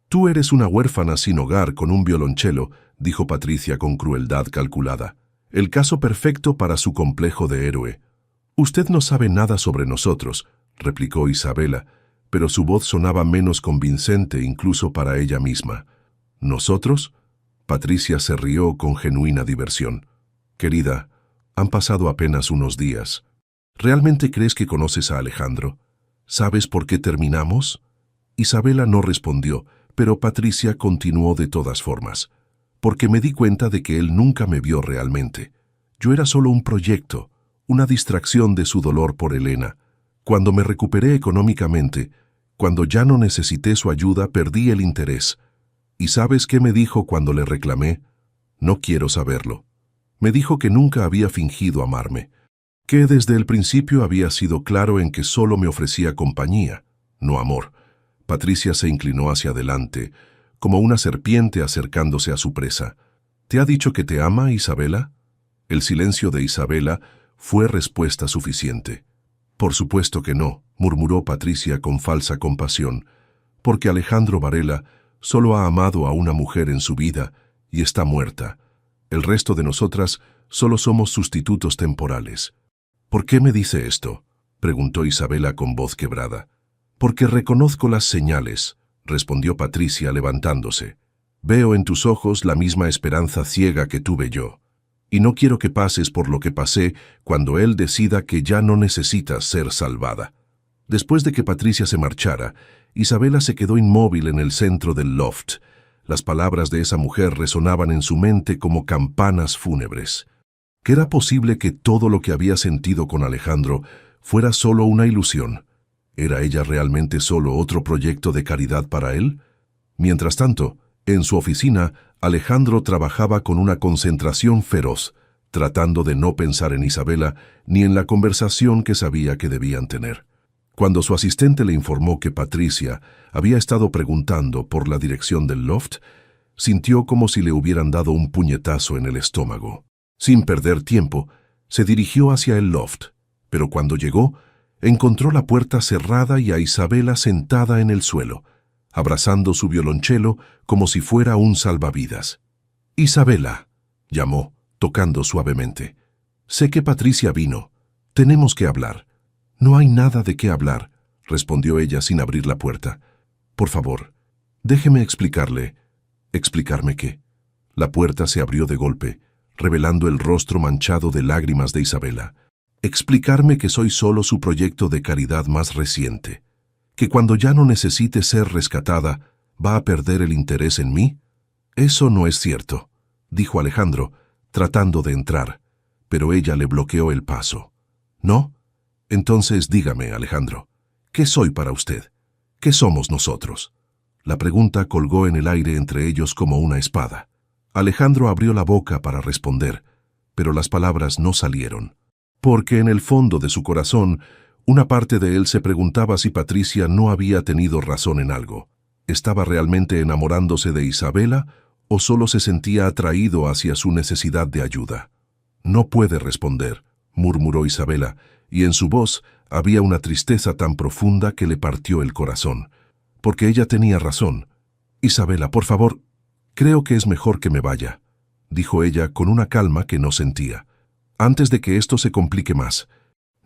«Tú eres una huérfana sin hogar con un violonchelo», dijo Patricia con crueldad calculada. «El caso perfecto para su complejo de héroe». «Usted no sabe nada sobre nosotros», replicó Isabela, pero su voz sonaba menos convincente incluso para ella misma. «¿Nosotros?». Patricia se rió con genuina diversión. «Querida, han pasado apenas unos días. ¿Realmente crees que conoces a Alejandro? ¿Sabes por qué terminamos?». Isabela no respondió, pero Patricia continuó de todas formas. «Porque me di cuenta de que él nunca me vio realmente. Yo era solo un proyecto, una distracción de su dolor por Elena. Cuando me recuperé económicamente, cuando ya no necesité su ayuda, perdí el interés. ¿Y sabes qué me dijo cuando le reclamé? No quiero saberlo. Me dijo que nunca había fingido amarme, que desde el principio había sido claro en que solo me ofrecía compañía, no amor». Patricia se inclinó hacia adelante, como una serpiente acercándose a su presa. «¿Te ha dicho que te ama, Isabela?». El silencio de Isabela fue respuesta suficiente. «Por supuesto que no», murmuró Patricia con falsa compasión, «porque Alejandro Varela solo ha amado a una mujer en su vida y está muerta. El resto de nosotras solo somos sustitutos temporales». «¿Por qué me dice esto?», preguntó Isabela con voz quebrada. «Porque reconozco las señales», respondió Patricia levantándose. «Veo en tus ojos la misma esperanza ciega que tuve yo. Y no quiero que pases por lo que pasé cuando él decida que ya no necesitas ser salvada». Después de que Patricia se marchara, Isabela se quedó inmóvil en el centro del loft. Las palabras de esa mujer resonaban en su mente como campanas fúnebres. ¿Que era posible que todo lo que había sentido con Alejandro fuera solo una ilusión? ¿Era ella realmente solo otro proyecto de caridad para él? Mientras tanto, en su oficina, Alejandro trabajaba con una concentración feroz, tratando de no pensar en Isabela ni en la conversación que sabía que debían tener. Cuando su asistente le informó que Patricia había estado preguntando por la dirección del loft, sintió como si le hubieran dado un puñetazo en el estómago. Sin perder tiempo, se dirigió hacia el loft, pero cuando llegó, encontró la puerta cerrada y a Isabela sentada en el suelo, abrazando su violonchelo como si fuera un salvavidas. «Isabela», llamó, tocando suavemente. «Sé que Patricia vino. Tenemos que hablar». «No hay nada de qué hablar», respondió ella sin abrir la puerta. «Por favor, déjeme explicarle». «¿Explicarme qué?». La puerta se abrió de golpe, revelando el rostro manchado de lágrimas de Isabela. «Explicarme que soy solo su proyecto de caridad más reciente, que cuando ya no necesite ser rescatada, va a perder el interés en mí». «Eso no es cierto», dijo Alejandro, tratando de entrar, pero ella le bloqueó el paso. «¿No? Entonces dígame, Alejandro, ¿qué soy para usted? ¿Qué somos nosotros?». La pregunta colgó en el aire entre ellos como una espada. Alejandro abrió la boca para responder, pero las palabras no salieron, porque en el fondo de su corazón, una parte de él se preguntaba si Patricia no había tenido razón en algo. ¿Estaba realmente enamorándose de Isabela o solo se sentía atraído hacia su necesidad de ayuda? «No puede responder», murmuró Isabela, y en su voz había una tristeza tan profunda que le partió el corazón, porque ella tenía razón. «Isabela, por favor, creo que es mejor que me vaya», dijo ella con una calma que no sentía. «Antes de que esto se complique más».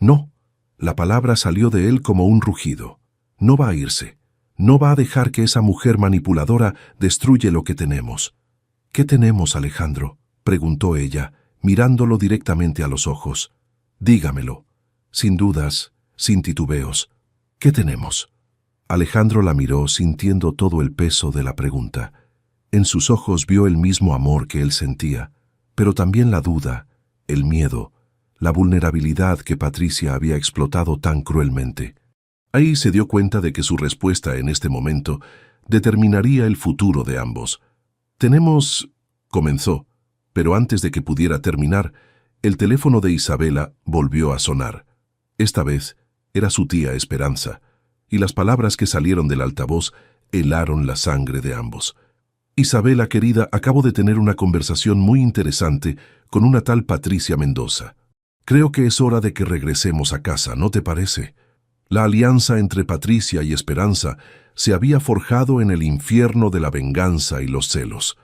«No», La palabra salió de él como un rugido. No va a irse. No va a dejar que esa mujer manipuladora destruya lo que tenemos. ¿Qué tenemos, Alejandro?, preguntó ella, mirándolo directamente a los ojos. Dígamelo, sin dudas, sin titubeos. ¿Qué tenemos? Alejandro la miró sintiendo todo el peso de la pregunta. En sus ojos vio el mismo amor que él sentía, pero también la duda, el miedo, la vulnerabilidad que Patricia había explotado tan cruelmente. Ahí se dio cuenta de que su respuesta en este momento determinaría el futuro de ambos. Tenemos... comenzó, pero antes de que pudiera terminar, el teléfono de Isabela volvió a sonar. Esta vez era su tía Esperanza, y las palabras que salieron del altavoz helaron la sangre de ambos. Isabela, querida, acabo de tener una conversación muy interesante con una tal Patricia Mendoza. Creo que es hora de que regresemos a casa, ¿no te parece? La alianza entre Patricia y Esperanza se había forjado en el infierno de la venganza y los celos.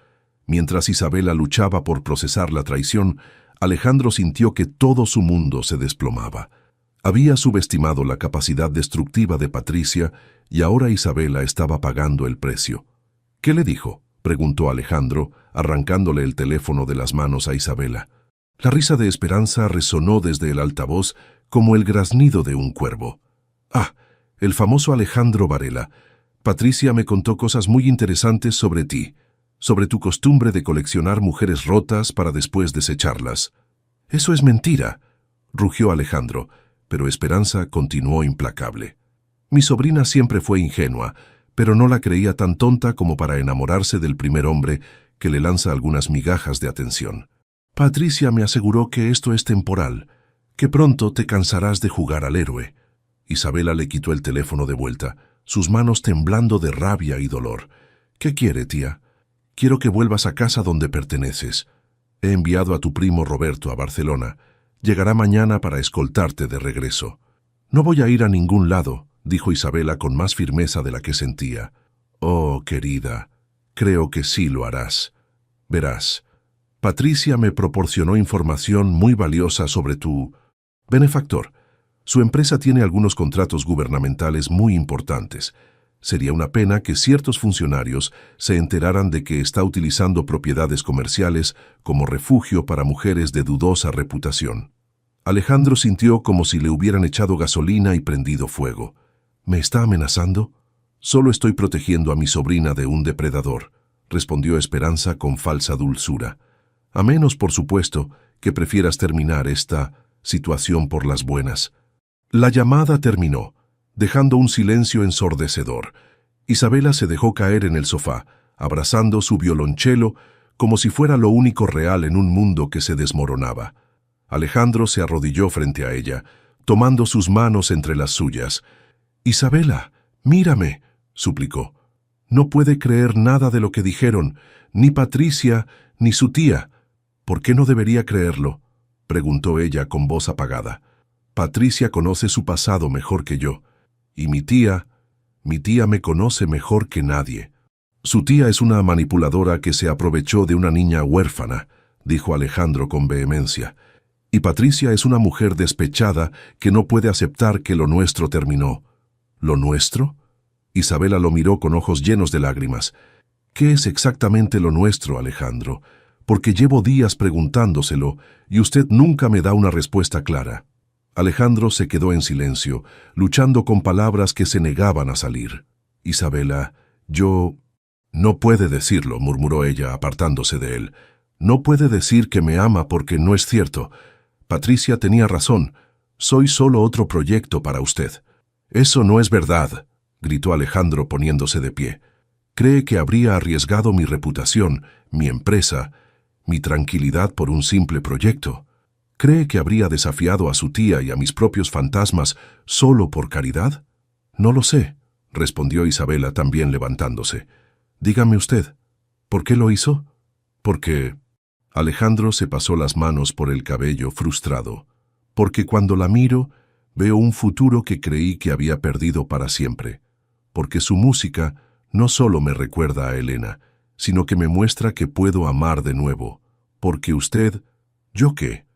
Mientras Isabela luchaba por procesar la traición, Alejandro sintió que todo su mundo se desplomaba. Había subestimado la capacidad destructiva de Patricia y ahora Isabela estaba pagando el precio. ¿Qué le dijo?, preguntó Alejandro, arrancándole el teléfono de las manos a Isabela. La risa de Esperanza resonó desde el altavoz como el graznido de un cuervo. «Ah, el famoso Alejandro Varela. Patricia me contó cosas muy interesantes sobre ti, sobre tu costumbre de coleccionar mujeres rotas para después desecharlas». «Eso es mentira», rugió Alejandro, pero Esperanza continuó implacable. «Mi sobrina siempre fue ingenua, pero no la creía tan tonta como para enamorarse del primer hombre que le lanza algunas migajas de atención. Patricia me aseguró que esto es temporal, que pronto te cansarás de jugar al héroe». Isabela le quitó el teléfono de vuelta, sus manos temblando de rabia y dolor. «¿Qué quiere, tía? Quiero que vuelvas a casa donde perteneces. He enviado a tu primo Roberto a Barcelona. Llegará mañana para escoltarte de regreso». «No voy a ir a ningún lado», dijo Isabela con más firmeza de la que sentía. «Oh, querida, creo que sí lo harás. Verás, Patricia me proporcionó información muy valiosa sobre tu benefactor. Su empresa tiene algunos contratos gubernamentales muy importantes. Sería una pena que ciertos funcionarios se enteraran de que está utilizando propiedades comerciales como refugio para mujeres de dudosa reputación». Alejandro sintió como si le hubieran echado gasolina y prendido fuego. «¿Me está amenazando?» «Solo estoy protegiendo a mi sobrina de un depredador», respondió Esperanza con falsa dulzura. «A menos, por supuesto, que prefieras terminar esta situación por las buenas». La llamada terminó, dejando un silencio ensordecedor. Isabela se dejó caer en el sofá, abrazando su violonchelo como si fuera lo único real en un mundo que se desmoronaba. Alejandro se arrodilló frente a ella, tomando sus manos entre las suyas. «Isabela, mírame», suplicó. «No puede creer nada de lo que dijeron, ni Patricia, ni su tía». «¿Por qué no debería creerlo?», preguntó ella con voz apagada. «Patricia conoce su pasado mejor que yo, y mi tía me conoce mejor que nadie». «Su tía es una manipuladora que se aprovechó de una niña huérfana», dijo Alejandro con vehemencia. «Y Patricia es una mujer despechada que no puede aceptar que lo nuestro terminó». «¿Lo nuestro?». Isabela lo miró con ojos llenos de lágrimas. «¿Qué es exactamente lo nuestro, Alejandro? Porque llevo días preguntándoselo y usted nunca me da una respuesta clara». Alejandro se quedó en silencio, luchando con palabras que se negaban a salir. «Isabela, yo...». «No puede decirlo», murmuró ella, apartándose de él. «No puede decir que me ama porque no es cierto. Patricia tenía razón. Soy solo otro proyecto para usted». «Eso no es verdad», gritó Alejandro poniéndose de pie. «¿Cree que habría arriesgado mi reputación, mi empresa, mi tranquilidad por un simple proyecto? ¿Cree que habría desafiado a su tía y a mis propios fantasmas solo por caridad?» «No lo sé», respondió Isabela también levantándose. «Dígame usted, ¿por qué lo hizo?» «Porque...». Alejandro se pasó las manos por el cabello frustrado. «Porque cuando la miro, veo un futuro que creí que había perdido para siempre. Porque su música no solo me recuerda a Elena, sino que me muestra que puedo amar de nuevo. Porque usted... ¿Yo qué?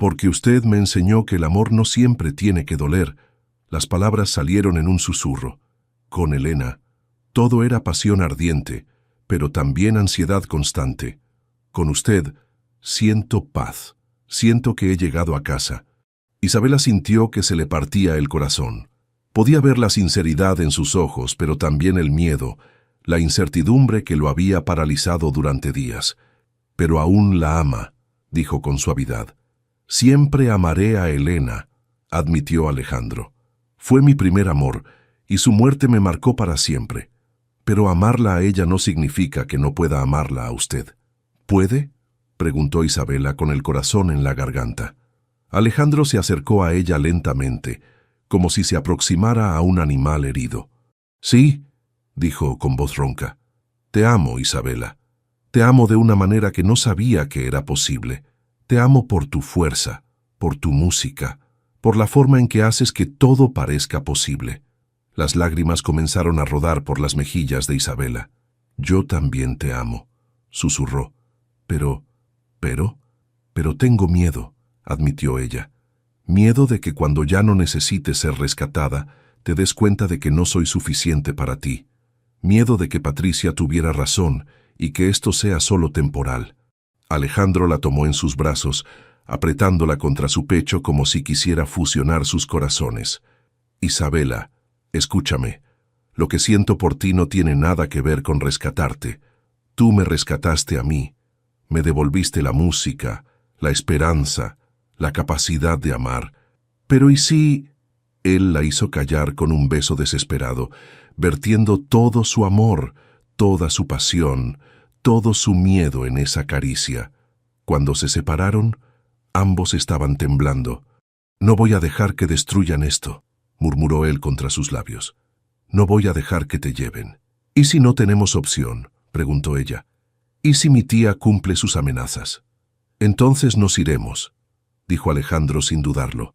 Porque usted me enseñó que el amor no siempre tiene que doler. Las palabras salieron en un susurro. Con Elena, todo era pasión ardiente, pero también ansiedad constante. Con usted, siento paz. Siento que he llegado a casa. Isabela sintió que se le partía el corazón. Podía ver la sinceridad en sus ojos, pero también el miedo, la incertidumbre que lo había paralizado durante días. Pero aún la ama, dijo con suavidad. Siempre amaré a Elena, admitió Alejandro. Fue mi primer amor, y su muerte me marcó para siempre. Pero amarla a ella no significa que no pueda amarla a usted. ¿Puede?, preguntó Isabela con el corazón en la garganta. Alejandro se acercó a ella lentamente, como si se aproximara a un animal herido. Sí, dijo con voz ronca. Te amo, Isabela. Te amo de una manera que no sabía que era posible. Te amo por tu fuerza, por tu música, por la forma en que haces que todo parezca posible. Las lágrimas comenzaron a rodar por las mejillas de Isabela. Yo también te amo, susurró. Pero tengo miedo, admitió ella. Miedo de que cuando ya no necesites ser rescatada, te des cuenta de que no soy suficiente para ti. Miedo de que Patricia tuviera razón y que esto sea solo temporal. Alejandro la tomó en sus brazos, apretándola contra su pecho como si quisiera fusionar sus corazones. Isabela, escúchame. Lo que siento por ti no tiene nada que ver con rescatarte. Tú me rescataste a mí. Me devolviste la música, la esperanza, la capacidad de amar. Pero ¿y si...? Él la hizo callar con un beso desesperado, vertiendo todo su amor, toda su pasión, todo su miedo en esa caricia. Cuando se separaron, ambos estaban temblando. No voy a dejar que destruyan esto, murmuró él contra sus labios. No voy a dejar que te lleven. ¿Y si no tenemos opción?, preguntó ella. ¿Y si mi tía cumple sus amenazas? Entonces nos iremos, dijo Alejandro sin dudarlo.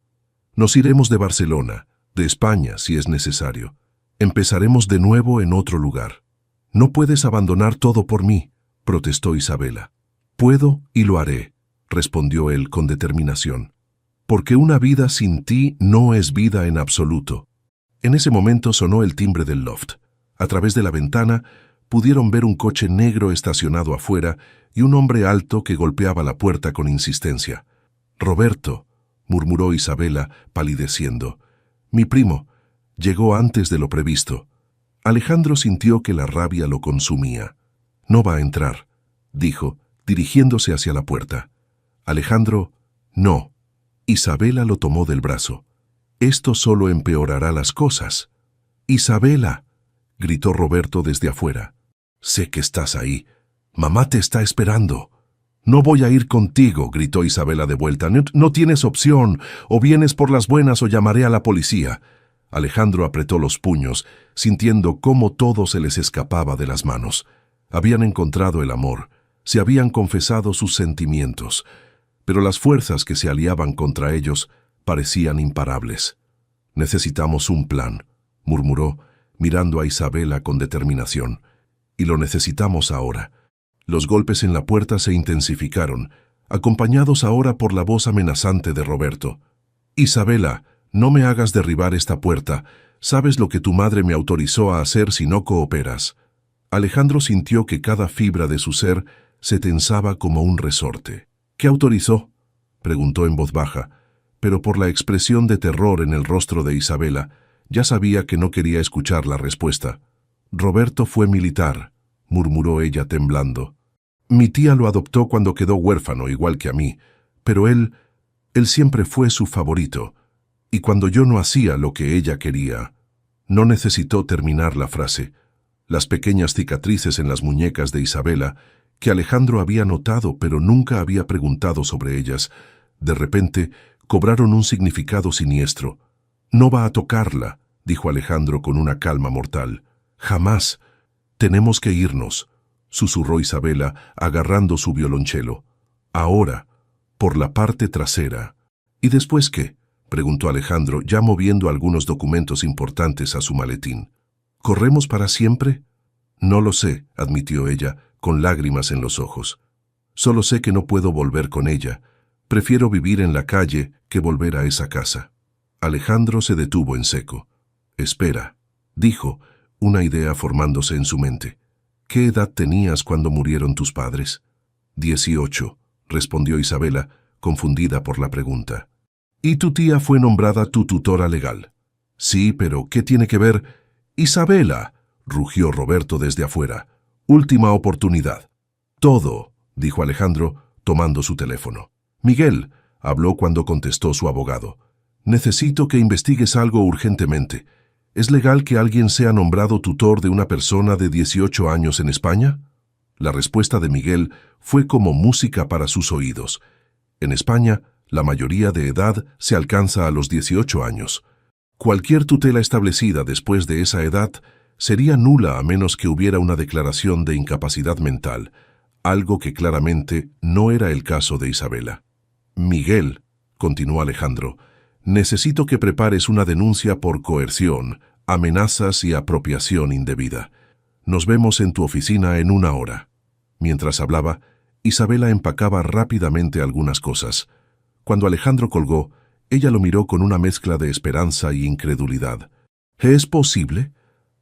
Nos iremos de Barcelona, de España, si es necesario. Empezaremos de nuevo en otro lugar. No puedes abandonar todo por mí, protestó Isabela. Puedo y lo haré, respondió él con determinación. Porque una vida sin ti no es vida en absoluto. En ese momento sonó el timbre del loft. A través de la ventana pudieron ver un coche negro estacionado afuera y un hombre alto que golpeaba la puerta con insistencia. «Roberto», murmuró Isabela, palideciendo. «Mi primo. Llegó antes de lo previsto». Alejandro sintió que la rabia lo consumía. «No va a entrar», dijo, dirigiéndose hacia la puerta. «Alejandro, no». Isabela lo tomó del brazo. «Esto solo empeorará las cosas». «Isabela», gritó Roberto desde afuera. «Sé que estás ahí. Mamá te está esperando». «No voy a ir contigo», gritó Isabela de vuelta. «No tienes opción. O vienes por las buenas o llamaré a la policía». Alejandro apretó los puños, sintiendo cómo todo se les escapaba de las manos. Habían encontrado el amor, se habían confesado sus sentimientos, pero las fuerzas que se aliaban contra ellos parecían imparables. «Necesitamos un plan», murmuró, mirando a Isabela con determinación. «Y lo necesitamos ahora». Los golpes en la puerta se intensificaron, acompañados ahora por la voz amenazante de Roberto. «Isabela, no me hagas derribar esta puerta. Sabes lo que tu madre me autorizó a hacer si no cooperas». Alejandro sintió que cada fibra de su ser se tensaba como un resorte. «¿Qué autorizó?», preguntó en voz baja, pero por la expresión de terror en el rostro de Isabela, ya sabía que no quería escuchar la respuesta. «Roberto fue militar», murmuró ella temblando. «Mi tía lo adoptó cuando quedó huérfano, igual que a mí, pero él siempre fue su favorito, y cuando yo no hacía lo que ella quería». No necesitó terminar la frase. Las pequeñas cicatrices en las muñecas de Isabela, que Alejandro había notado pero nunca había preguntado sobre ellas, de repente cobraron un significado siniestro. «No va a tocarla», dijo Alejandro con una calma mortal. «Jamás. Tenemos que irnos», susurró Isabela, agarrando su violonchelo. «Ahora, por la parte trasera». «¿Y después qué?», preguntó Alejandro, ya moviendo algunos documentos importantes a su maletín. «¿Corremos para siempre?». «No lo sé», admitió ella, con lágrimas en los ojos. «Solo sé que no puedo volver con ella. Prefiero vivir en la calle que volver a esa casa. Alejandro se detuvo en seco. Espera, dijo, una idea formándose en su mente. ¿Qué edad tenías cuando murieron tus padres? 18, respondió Isabela, confundida por la pregunta. ¿Y tu tía fue nombrada tu tutora legal? Sí, pero ¿qué tiene que ver? Isabela, rugió Roberto desde afuera. Última oportunidad. Todo, dijo Alejandro, tomando su teléfono. Miguel, habló cuando contestó su abogado. Necesito que investigues algo urgentemente. ¿Es legal que alguien sea nombrado tutor de una persona de 18 años en España? La respuesta de Miguel fue como música para sus oídos. En España, la mayoría de edad se alcanza a los 18 años. Cualquier tutela establecida después de esa edad sería nula a menos que hubiera una declaración de incapacidad mental, algo que claramente no era el caso de Isabela. Miguel, continuó Alejandro, necesito que prepares una denuncia por coerción, amenazas y apropiación indebida. Nos vemos en tu oficina en 1 hora. Mientras hablaba, Isabela empacaba rápidamente algunas cosas. Cuando Alejandro colgó, ella lo miró con una mezcla de esperanza y incredulidad. ¿Es posible?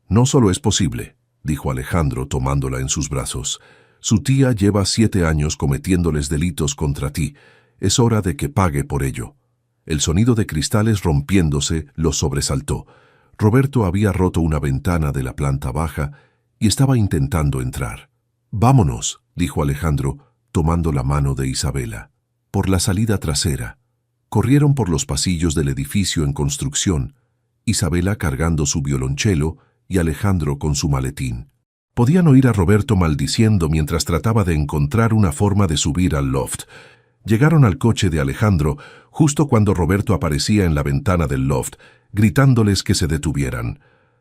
No solo es posible, dijo Alejandro tomándola en sus brazos. Su tía lleva 7 años cometiéndoles delitos contra ti. Es hora de que pague por ello. El sonido de cristales rompiéndose lo sobresaltó. Roberto había roto una ventana de la planta baja y estaba intentando entrar. «Vámonos», dijo Alejandro, tomando la mano de Isabela. Por la salida trasera. Corrieron por los pasillos del edificio en construcción, Isabela cargando su violonchelo y Alejandro con su maletín. Podían oír a Roberto maldiciendo mientras trataba de encontrar una forma de subir al loft. Llegaron al coche de Alejandro justo cuando Roberto aparecía en la ventana del loft, gritándoles que se detuvieran.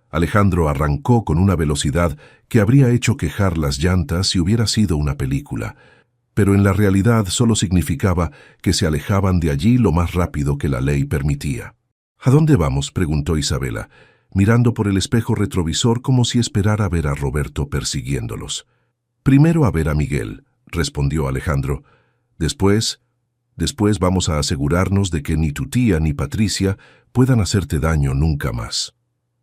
Alejandro arrancó con una velocidad que habría hecho quejar las llantas si hubiera sido una película, pero en la realidad solo significaba que se alejaban de allí lo más rápido que la ley permitía. «¿A dónde vamos?», preguntó Isabela, mirando por el espejo retrovisor como si esperara ver a Roberto persiguiéndolos. «Primero a ver a Miguel», respondió Alejandro. Después vamos a asegurarnos de que ni tu tía ni Patricia puedan hacerte daño nunca más».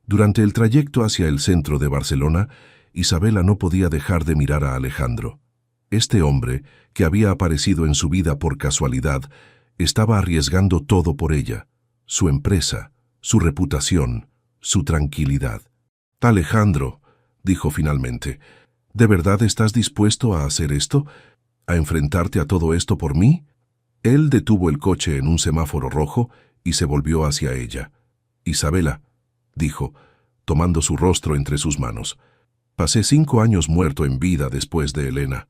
Durante el trayecto hacia el centro de Barcelona, Isabela no podía dejar de mirar a Alejandro. Este hombre, que había aparecido en su vida por casualidad, estaba arriesgando todo por ella, su empresa, su reputación, su tranquilidad. «Alejandro», dijo finalmente, «¿de verdad estás dispuesto a hacer esto? ¿A enfrentarte a todo esto por mí?» Él detuvo el coche en un semáforo rojo y se volvió hacia ella. «Isabela», dijo, tomando su rostro entre sus manos, «pasé 5 años muerto en vida después de Elena.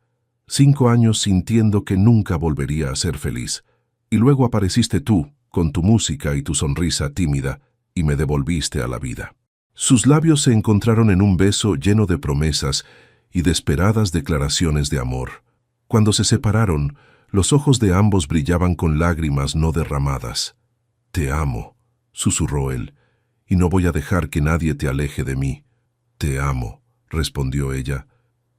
5 años sintiendo que nunca volvería a ser feliz. Y luego apareciste tú, con tu música y tu sonrisa tímida, y me devolviste a la vida». Sus labios se encontraron en un beso lleno de promesas y desesperadas declaraciones de amor. Cuando se separaron, los ojos de ambos brillaban con lágrimas no derramadas. «Te amo», susurró él, «y no voy a dejar que nadie te aleje de mí». «Te amo», respondió ella,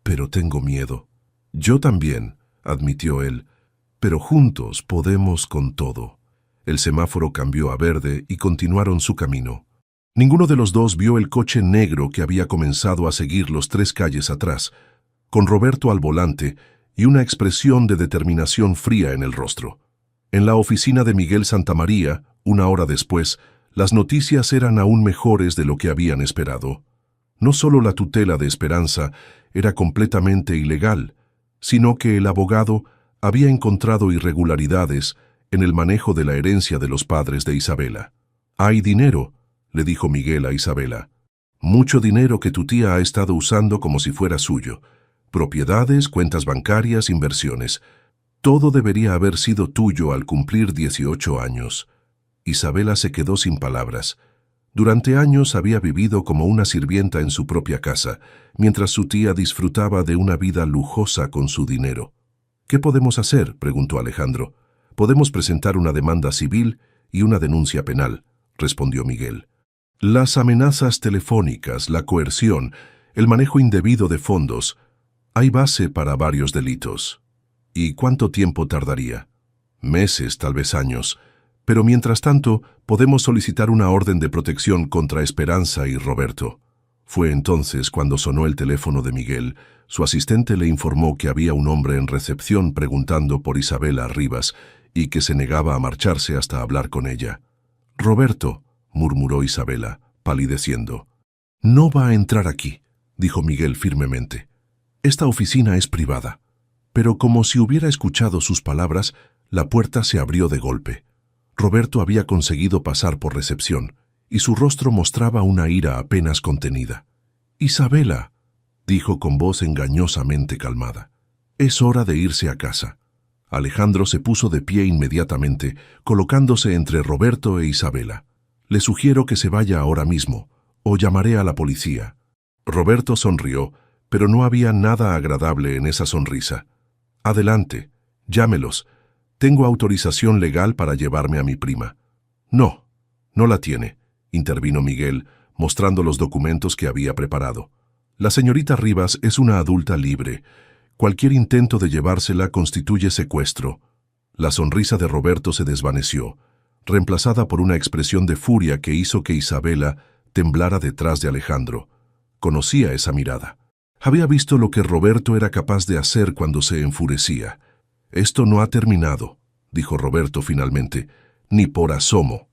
«pero tengo miedo». «Yo también», admitió él, «pero juntos podemos con todo». El semáforo cambió a verde y continuaron su camino. Ninguno de los dos vio el coche negro que había comenzado a seguirlos 3 calles atrás, con Roberto al volante y una expresión de determinación fría en el rostro. En la oficina de Miguel Santamaría, 1 hora después, las noticias eran aún mejores de lo que habían esperado. No solo la tutela de Esperanza era completamente ilegal, sino que el abogado había encontrado irregularidades en el manejo de la herencia de los padres de Isabela. «Hay dinero», le dijo Miguel a Isabela. «Mucho dinero que tu tía ha estado usando como si fuera suyo. Propiedades, cuentas bancarias, inversiones. Todo debería haber sido tuyo al cumplir 18 años». Isabela se quedó sin palabras. Durante años había vivido como una sirvienta en su propia casa, mientras su tía disfrutaba de una vida lujosa con su dinero. «¿Qué podemos hacer?», preguntó Alejandro. «Podemos presentar una demanda civil y una denuncia penal», respondió Miguel. «Las amenazas telefónicas, la coerción, el manejo indebido de fondos. Hay base para varios delitos». «¿Y cuánto tiempo tardaría?». meses, tal vez años. Pero mientras tanto, podemos solicitar una orden de protección contra Esperanza y Roberto. Fue entonces cuando sonó el teléfono de Miguel. Su asistente le informó que había un hombre en recepción preguntando por Isabela Rivas y que se negaba a marcharse hasta hablar con ella. «Roberto», murmuró Isabela, palideciendo. «No va a entrar aquí», dijo Miguel firmemente. «Esta oficina es privada». Pero como si hubiera escuchado sus palabras, la puerta se abrió de golpe. Roberto había conseguido pasar por recepción, y su rostro mostraba una ira apenas contenida. «Isabela», dijo con voz engañosamente calmada, «es hora de irse a casa». Alejandro se puso de pie inmediatamente, colocándose entre Roberto e Isabela. «Le sugiero que se vaya ahora mismo, o llamaré a la policía». Roberto sonrió, pero no había nada agradable en esa sonrisa. «Adelante, llámelos. Tengo autorización legal para llevarme a mi prima». «No, no la tiene», intervino Miguel, mostrando los documentos que había preparado. «La señorita Rivas es una adulta libre. Cualquier intento de llevársela constituye secuestro». La sonrisa de Roberto se desvaneció, reemplazada por una expresión de furia que hizo que Isabela temblara detrás de Alejandro. Conocía esa mirada. Había visto lo que Roberto era capaz de hacer cuando se enfurecía. «Esto no ha terminado», dijo Roberto finalmente, «ni por asomo».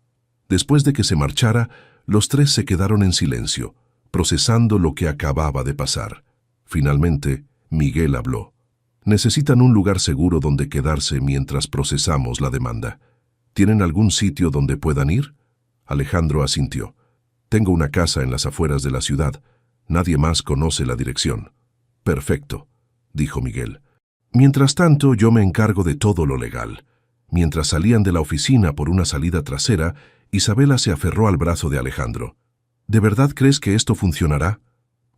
Después de que se marchara, los tres se quedaron en silencio, procesando lo que acababa de pasar. Finalmente, Miguel habló. «Necesitan un lugar seguro donde quedarse mientras procesamos la demanda. ¿Tienen algún sitio donde puedan ir?» Alejandro asintió. «Tengo una casa en las afueras de la ciudad. Nadie más conoce la dirección». «Perfecto», dijo Miguel. «Mientras tanto, yo me encargo de todo lo legal». Mientras salían de la oficina por una salida trasera, Isabela se aferró al brazo de Alejandro. «¿De verdad crees que esto funcionará?»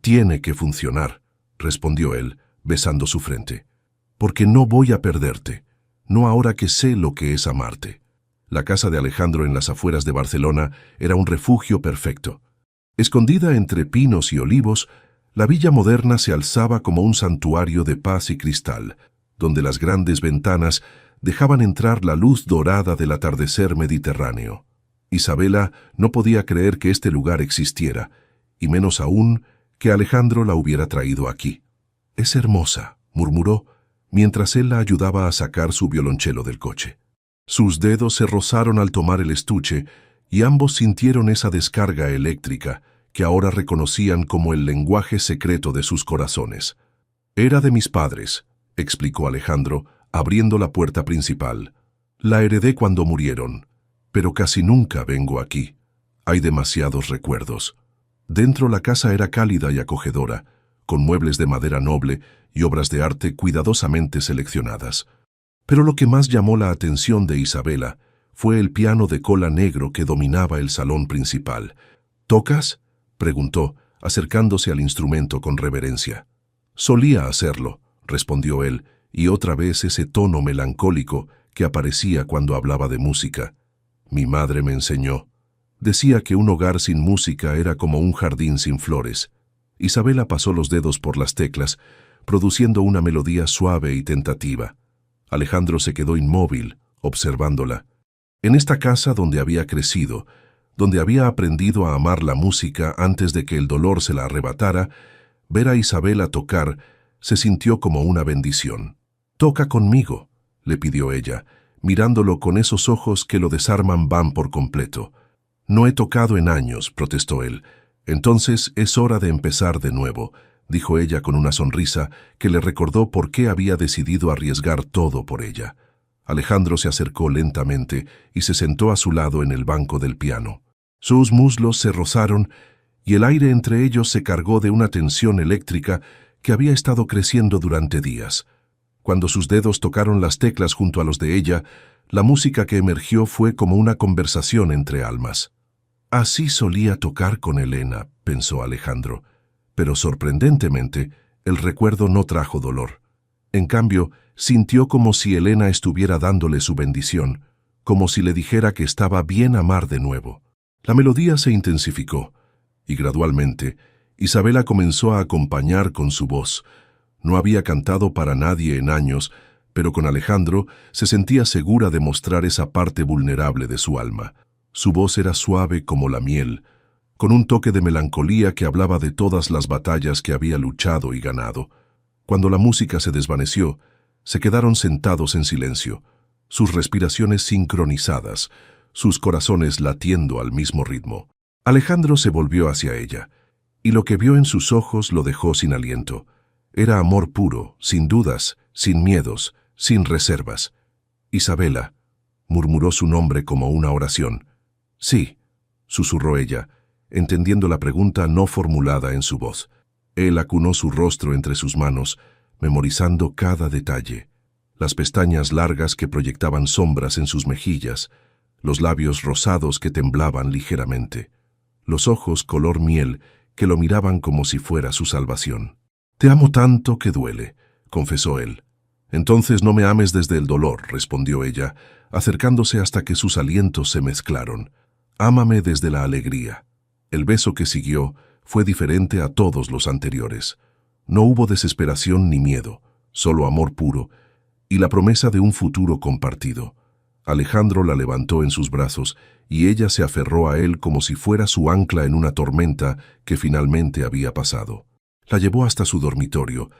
«Tiene que funcionar», respondió él, besando su frente. «Porque no voy a perderte, no ahora que sé lo que es amarte». La casa de Alejandro en las afueras de Barcelona era un refugio perfecto. Escondida entre pinos y olivos, la villa moderna se alzaba como un santuario de paz y cristal, donde las grandes ventanas dejaban entrar la luz dorada del atardecer mediterráneo. Isabela no podía creer que este lugar existiera, y menos aún que Alejandro la hubiera traído aquí. «Es hermosa», murmuró, mientras él la ayudaba a sacar su violonchelo del coche. Sus dedos se rozaron al tomar el estuche, y ambos sintieron esa descarga eléctrica que ahora reconocían como el lenguaje secreto de sus corazones. «Era de mis padres», explicó Alejandro, abriendo la puerta principal. «La heredé cuando murieron, pero casi nunca vengo aquí. Hay demasiados recuerdos». Dentro la casa era cálida y acogedora, con muebles de madera noble y obras de arte cuidadosamente seleccionadas. Pero lo que más llamó la atención de Isabela fue el piano de cola negro que dominaba el salón principal. «¿Tocas?», preguntó, acercándose al instrumento con reverencia. «Solía hacerlo», respondió él, y otra vez ese tono melancólico que aparecía cuando hablaba de música. «Mi madre me enseñó. Decía que un hogar sin música era como un jardín sin flores». Isabela pasó los dedos por las teclas, produciendo una melodía suave y tentativa. Alejandro se quedó inmóvil, observándola. En esta casa donde había crecido, donde había aprendido a amar la música antes de que el dolor se la arrebatara, ver a Isabela tocar se sintió como una bendición. «Toca conmigo», le pidió ella, mirándolo con esos ojos que lo desarman van por completo. «No he tocado en años», protestó él. «Entonces es hora de empezar de nuevo», dijo ella con una sonrisa que le recordó por qué había decidido arriesgar todo por ella. Alejandro se acercó lentamente y se sentó a su lado en el banco del piano. Sus muslos se rozaron y el aire entre ellos se cargó de una tensión eléctrica que había estado creciendo durante días. Cuando sus dedos tocaron las teclas junto a los de ella, la música que emergió fue como una conversación entre almas. «Así solía tocar con Elena», pensó Alejandro, pero sorprendentemente el recuerdo no trajo dolor. En cambio, sintió como si Elena estuviera dándole su bendición, como si le dijera que estaba bien amar de nuevo. La melodía se intensificó, y gradualmente Isabela comenzó a acompañar con su voz. No había cantado para nadie en años, pero con Alejandro se sentía segura de mostrar esa parte vulnerable de su alma. Su voz era suave como la miel, con un toque de melancolía que hablaba de todas las batallas que había luchado y ganado. Cuando la música se desvaneció, se quedaron sentados en silencio, sus respiraciones sincronizadas, sus corazones latiendo al mismo ritmo. Alejandro se volvió hacia ella, y lo que vio en sus ojos lo dejó sin aliento. Era amor puro, sin dudas, sin miedos, sin reservas. «Isabela», murmuró su nombre como una oración. «Sí», susurró ella, entendiendo la pregunta no formulada en su voz. Él acunó su rostro entre sus manos, memorizando cada detalle. Las pestañas largas que proyectaban sombras en sus mejillas, los labios rosados que temblaban ligeramente, los ojos color miel que lo miraban como si fuera su salvación. «Te amo tanto que duele», confesó él. «Entonces no me ames desde el dolor», respondió ella, acercándose hasta que sus alientos se mezclaron. «Ámame desde la alegría». El beso que siguió fue diferente a todos los anteriores. No hubo desesperación ni miedo, solo amor puro y la promesa de un futuro compartido. Alejandro la levantó en sus brazos y ella se aferró a él como si fuera su ancla en una tormenta que finalmente había pasado. La llevó hasta su dormitorio,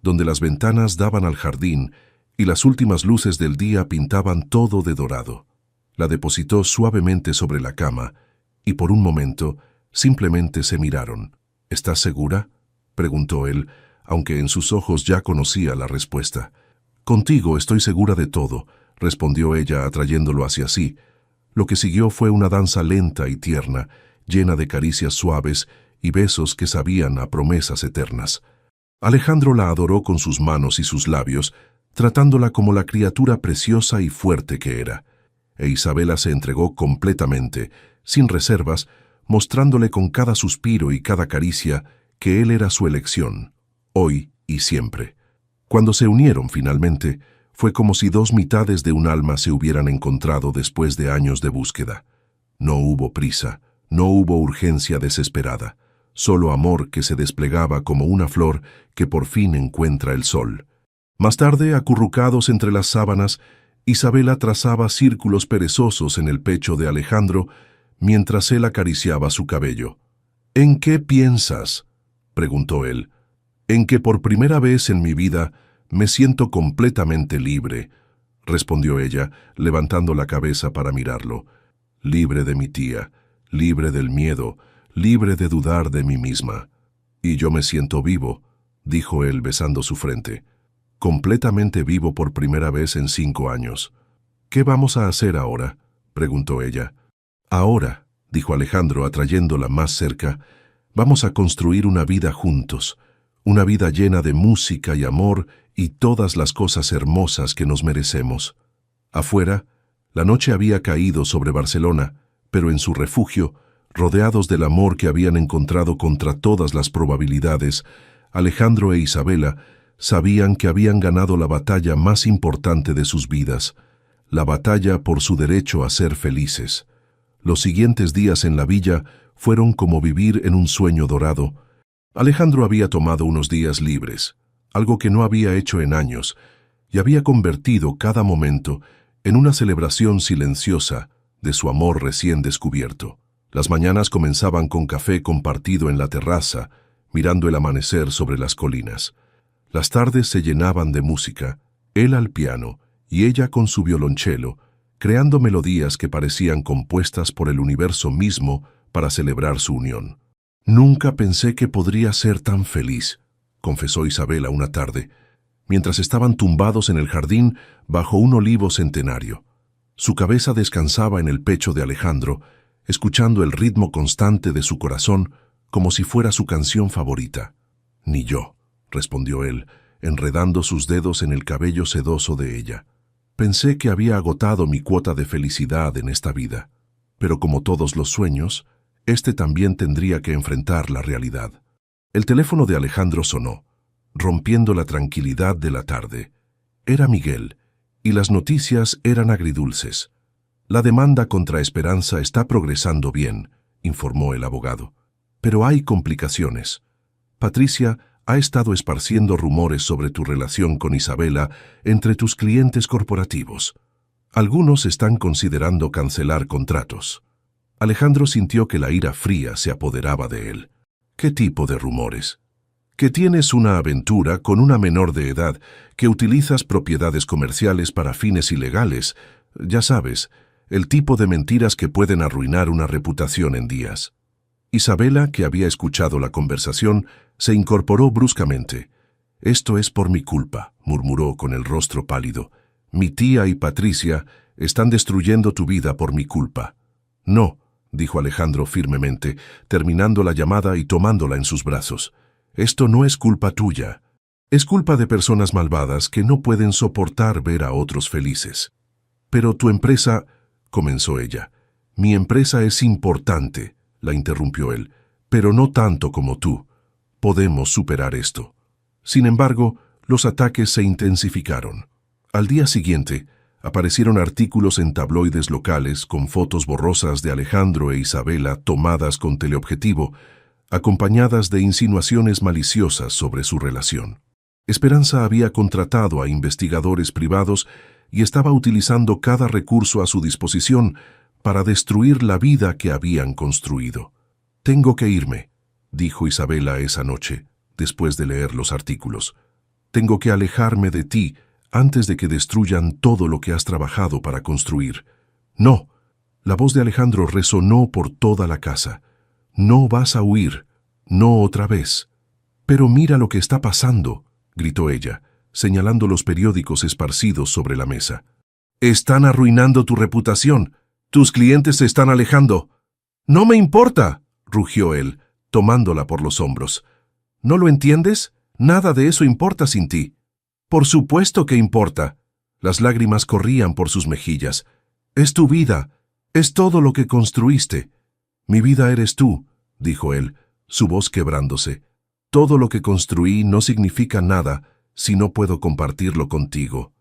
donde las ventanas daban al jardín y las últimas luces del día pintaban todo de dorado. La depositó suavemente sobre la cama y por un momento simplemente se miraron. «¿Estás segura?», preguntó él, aunque en sus ojos ya conocía la respuesta. «Contigo estoy segura de todo», respondió ella atrayéndolo hacia sí. Lo que siguió fue una danza lenta y tierna, llena de caricias suaves y besos que sabían a promesas eternas. Alejandro la adoró con sus manos y sus labios, tratándola como la criatura preciosa y fuerte que era. E Isabela se entregó completamente, sin reservas, mostrándole con cada suspiro y cada caricia que él era su elección, hoy y siempre. Cuando se unieron finalmente, fue como si dos mitades de un alma se hubieran encontrado después de años de búsqueda. No hubo prisa, no hubo urgencia desesperada, solo amor que se desplegaba como una flor que por fin encuentra el sol. Más tarde, acurrucados entre las sábanas, Isabela trazaba círculos perezosos en el pecho de Alejandro mientras él acariciaba su cabello. «¿En qué piensas?», preguntó él. «En que por primera vez en mi vida me siento completamente libre», respondió ella, levantando la cabeza para mirarlo. «Libre de mi tía, libre del miedo, libre de dudar de mí misma. Y yo me siento vivo», dijo él besando su frente. «Completamente vivo por primera vez en 5 años». «¿Qué vamos a hacer ahora?», preguntó ella. «Ahora», dijo Alejandro atrayéndola más cerca, «vamos a construir una vida juntos, una vida llena de música y amor y todas las cosas hermosas que nos merecemos». Afuera, la noche había caído sobre Barcelona, pero en su refugio, rodeados del amor que habían encontrado contra todas las probabilidades, Alejandro e Isabela sabían que habían ganado la batalla más importante de sus vidas, la batalla por su derecho a ser felices. Los siguientes días en la villa fueron como vivir en un sueño dorado. Alejandro había tomado unos días libres, algo que no había hecho en años, y había convertido cada momento en una celebración silenciosa de su amor recién descubierto. Las mañanas comenzaban con café compartido en la terraza, mirando el amanecer sobre las colinas. Las tardes se llenaban de música, él al piano y ella con su violonchelo, creando melodías que parecían compuestas por el universo mismo para celebrar su unión. «Nunca pensé que podría ser tan feliz», confesó Isabela una tarde, mientras estaban tumbados en el jardín bajo un olivo centenario. Su cabeza descansaba en el pecho de Alejandro, escuchando el ritmo constante de su corazón como si fuera su canción favorita. «Ni yo», respondió él, enredando sus dedos en el cabello sedoso de ella. «Pensé que había agotado mi cuota de felicidad en esta vida, pero como todos los sueños, este también tendría que enfrentar la realidad». El teléfono de Alejandro sonó, rompiendo la tranquilidad de la tarde. Era Miguel, y las noticias eran agridulces. «La demanda contra Esperanza está progresando bien», informó el abogado. «Pero hay complicaciones. Patricia ha estado esparciendo rumores sobre tu relación con Isabela entre tus clientes corporativos. Algunos están considerando cancelar contratos. Alejandro sintió que la ira fría se apoderaba de él. ¿Qué tipo de rumores? Que tienes una aventura con una menor de edad, que utilizas propiedades comerciales para fines ilegales. Ya sabes, el tipo de mentiras que pueden arruinar una reputación en días. Isabela, que había escuchado la conversación, se incorporó bruscamente. «Esto es por mi culpa», murmuró con el rostro pálido. «Mi tía y Patricia están destruyendo tu vida por mi culpa». «No», dijo Alejandro firmemente, terminando la llamada y tomándola en sus brazos. «Esto no es culpa tuya. Es culpa de personas malvadas que no pueden soportar ver a otros felices». «Pero tu empresa», comenzó ella. «Mi empresa es importante», la interrumpió él, «pero no tanto como tú. Podemos superar esto». Sin embargo, los ataques se intensificaron. Al día siguiente, aparecieron artículos en tabloides locales con fotos borrosas de Alejandro e Isabela tomadas con teleobjetivo, acompañadas de insinuaciones maliciosas sobre su relación. Esperanza había contratado a investigadores privados y estaba utilizando cada recurso a su disposición para destruir la vida que habían construido. «Tengo que irme», dijo Isabela esa noche, después de leer los artículos. «Tengo que alejarme de ti antes de que destruyan todo lo que has trabajado para construir». «No». La voz de Alejandro resonó por toda la casa. «No vas a huir. No otra vez». «Pero mira lo que está pasando», gritó ella, señalando los periódicos esparcidos sobre la mesa. «Están arruinando tu reputación. Tus clientes se están alejando». «No me importa», rugió él, tomándola por los hombros. «¿No lo entiendes? Nada de eso importa sin ti». «Por supuesto que importa». Las lágrimas corrían por sus mejillas. «Es tu vida. Es todo lo que construiste». «Mi vida eres tú», dijo él, su voz quebrándose. «Todo lo que construí no significa nada si no puedo compartirlo contigo».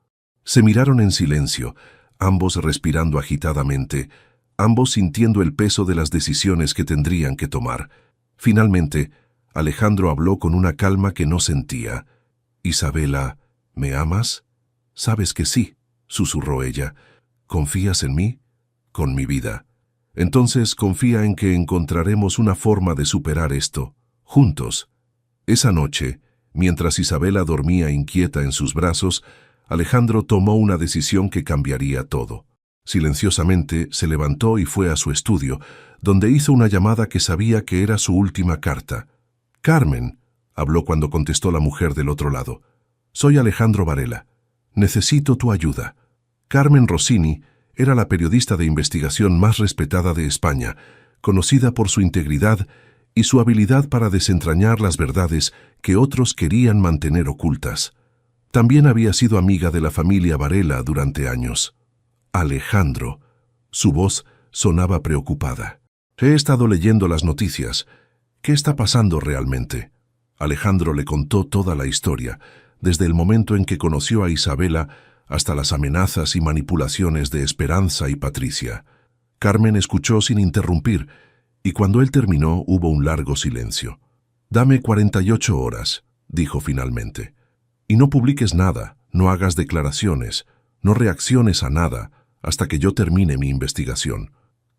Se miraron en silencio, ambos respirando agitadamente, ambos sintiendo el peso de las decisiones que tendrían que tomar. Finalmente, Alejandro habló con una calma que no sentía. «Isabela, ¿me amas?» «Sabes que sí», susurró ella. «¿Confías en mí?» «Con mi vida». «Entonces confía en que encontraremos una forma de superar esto, juntos». Esa noche, mientras Isabela dormía inquieta en sus brazos, Alejandro tomó una decisión que cambiaría todo. Silenciosamente se levantó y fue a su estudio, donde hizo una llamada que sabía que era su última carta. «Carmen», habló cuando contestó la mujer del otro lado. «Soy Alejandro Varela. Necesito tu ayuda». Carmen Rossini era la periodista de investigación más respetada de España, conocida por su integridad y su habilidad para desentrañar las verdades que otros querían mantener ocultas. También había sido amiga de la familia Varela durante años. «Alejandro». Su voz sonaba preocupada. «He estado leyendo las noticias. ¿Qué está pasando realmente?» Alejandro le contó toda la historia, desde el momento en que conoció a Isabela hasta las amenazas y manipulaciones de Esperanza y Patricia. Carmen escuchó sin interrumpir, y cuando él terminó hubo un largo silencio. «Dame 48 horas», dijo finalmente. «Y no publiques nada, no hagas declaraciones, no reacciones a nada, hasta que yo termine mi investigación.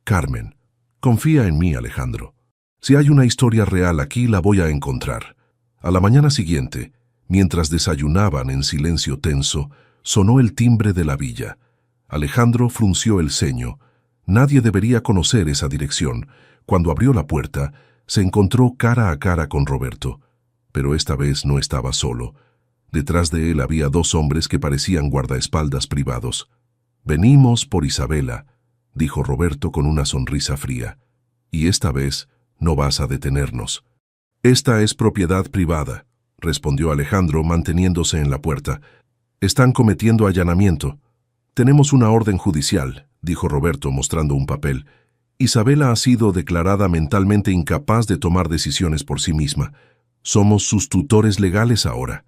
Carmen, confía en mí, Alejandro. Si hay una historia real aquí, la voy a encontrar». A la mañana siguiente, mientras desayunaban en silencio tenso, sonó el timbre de la villa. Alejandro frunció el ceño. Nadie debería conocer esa dirección. Cuando abrió la puerta, se encontró cara a cara con Roberto. Pero esta vez no estaba solo. Detrás de él había dos hombres que parecían guardaespaldas privados. «Venimos por Isabela», dijo Roberto con una sonrisa fría. «Y esta vez no vas a detenernos». «Esta es propiedad privada», respondió Alejandro manteniéndose en la puerta. «Están cometiendo allanamiento». «Tenemos una orden judicial», dijo Roberto mostrando un papel. «Isabela ha sido declarada mentalmente incapaz de tomar decisiones por sí misma. Somos sus tutores legales ahora».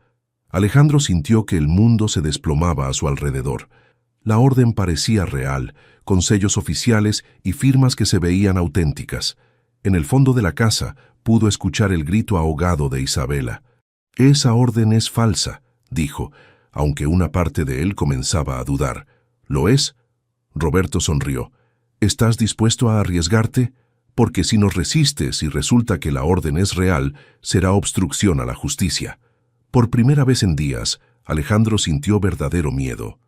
Alejandro sintió que el mundo se desplomaba a su alrededor. La orden parecía real, con sellos oficiales y firmas que se veían auténticas. En el fondo de la casa pudo escuchar el grito ahogado de Isabela. Esa orden es falsa, dijo, aunque una parte de él comenzaba a dudar. ¿Lo es? Roberto sonrió. ¿Estás dispuesto a arriesgarte? Porque si nos resistes y resulta que la orden es real, será obstrucción a la justicia. Por primera vez en días, Alejandro sintió verdadero miedo.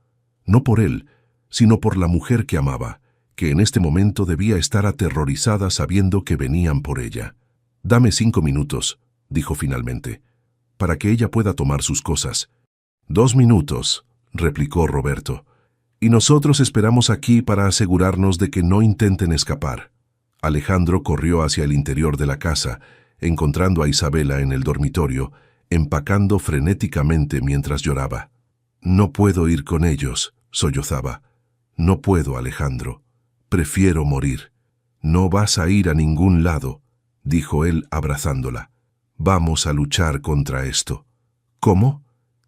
No por él, sino por la mujer que amaba, que en este momento debía estar aterrorizada sabiendo que venían por ella. «Dame 5 minutos», dijo finalmente, «para que ella pueda tomar sus cosas». «2 minutos», replicó Roberto, «y nosotros esperamos aquí para asegurarnos de que no intenten escapar». Alejandro corrió hacia el interior de la casa, encontrando a Isabela en el dormitorio, empacando frenéticamente mientras lloraba. «No puedo ir con ellos», sollozaba. «No puedo, Alejandro. Prefiero morir». «No vas a ir a ningún lado», dijo él abrazándola. «Vamos a luchar contra esto». «¿Cómo?»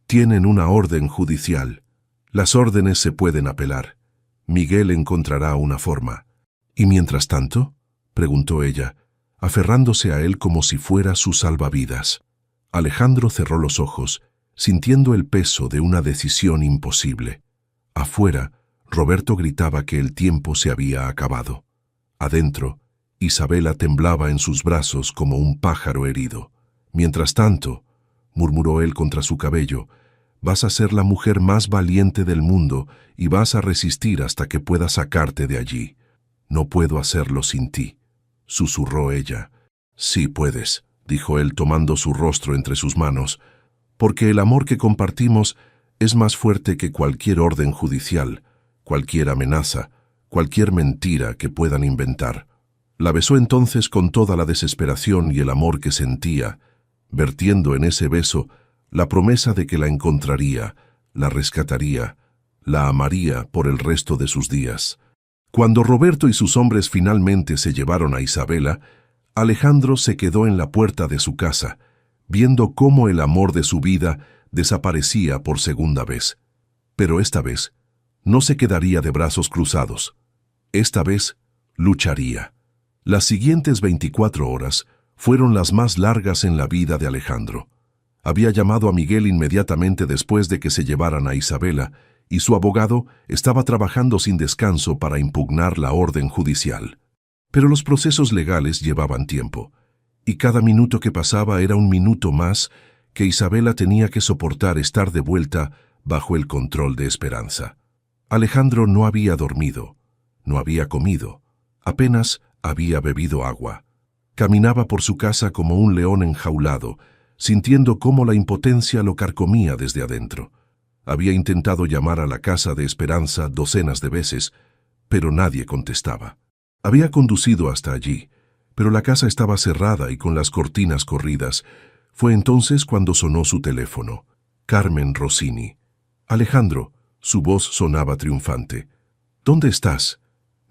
«Tienen una orden judicial. Las órdenes se pueden apelar. Miguel encontrará una forma». «¿Y mientras tanto?», preguntó ella, aferrándose a él como si fuera su salvavidas. Alejandro cerró los ojos, sintiendo el peso de una decisión imposible. Afuera, Roberto gritaba que el tiempo se había acabado. Adentro, Isabela temblaba en sus brazos como un pájaro herido. «Mientras tanto», murmuró él contra su cabello, «vas a ser la mujer más valiente del mundo y vas a resistir hasta que pueda sacarte de allí». «No puedo hacerlo sin ti», susurró ella. «Sí puedes», dijo él tomando su rostro entre sus manos, «porque el amor que compartimos es más fuerte que cualquier orden judicial, cualquier amenaza, cualquier mentira que puedan inventar». La besó entonces con toda la desesperación y el amor que sentía, vertiendo en ese beso la promesa de que la encontraría, la rescataría, la amaría por el resto de sus días. Cuando Roberto y sus hombres finalmente se llevaron a Isabela, Alejandro se quedó en la puerta de su casa, viendo cómo el amor de su vida desaparecía por segunda vez. Pero esta vez no se quedaría de brazos cruzados. Esta vez lucharía. Las siguientes 24 horas fueron las más largas en la vida de Alejandro. Había llamado a Miguel inmediatamente después de que se llevaran a Isabela, y su abogado estaba trabajando sin descanso para impugnar la orden judicial. Pero los procesos legales llevaban tiempo, y cada minuto que pasaba era un minuto más que Isabela tenía que soportar estar de vuelta bajo el control de Esperanza. Alejandro no había dormido, no había comido, apenas había bebido agua. Caminaba por su casa como un león enjaulado, sintiendo cómo la impotencia lo carcomía desde adentro. Había intentado llamar a la casa de Esperanza docenas de veces, pero nadie contestaba. Había conducido hasta allí, pero la casa estaba cerrada y con las cortinas corridas. Fue entonces cuando sonó su teléfono. Carmen Rossini. «Alejandro», su voz sonaba triunfante. «¿Dónde estás?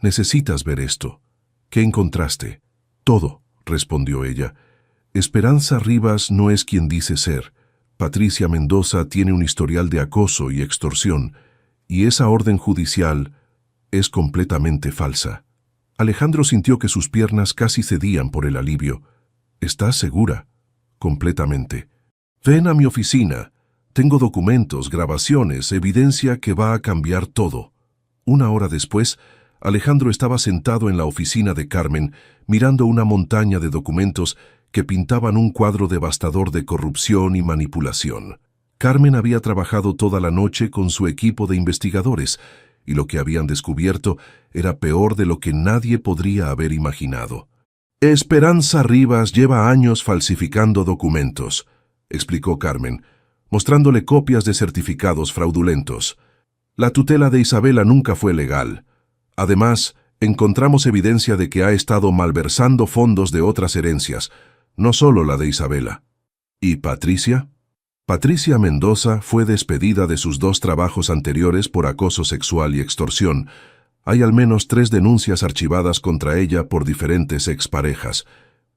Necesitas ver esto». «¿Qué encontraste?» «Todo», respondió ella. «Esperanza Rivas no es quien dice ser. Patricia Mendoza tiene un historial de acoso y extorsión, y esa orden judicial es completamente falsa». Alejandro sintió que sus piernas casi cedían por el alivio. «¿Estás segura?» «Completamente». «Ven a mi oficina. Tengo documentos, grabaciones, evidencia que va a cambiar todo». Una hora después, Alejandro estaba sentado en la oficina de Carmen, mirando una montaña de documentos que pintaban un cuadro devastador de corrupción y manipulación. Carmen había trabajado toda la noche con su equipo de investigadores, y lo que habían descubierto era peor de lo que nadie podría haber imaginado. «Esperanza Rivas lleva años falsificando documentos», explicó Carmen, mostrándole copias de certificados fraudulentos. «La tutela de Isabela nunca fue legal. Además, encontramos evidencia de que ha estado malversando fondos de otras herencias, no solo la de Isabela». «¿Y Patricia?» «Patricia Mendoza fue despedida de sus 2 trabajos anteriores por acoso sexual y extorsión. Hay al menos 3 denuncias archivadas contra ella por diferentes exparejas.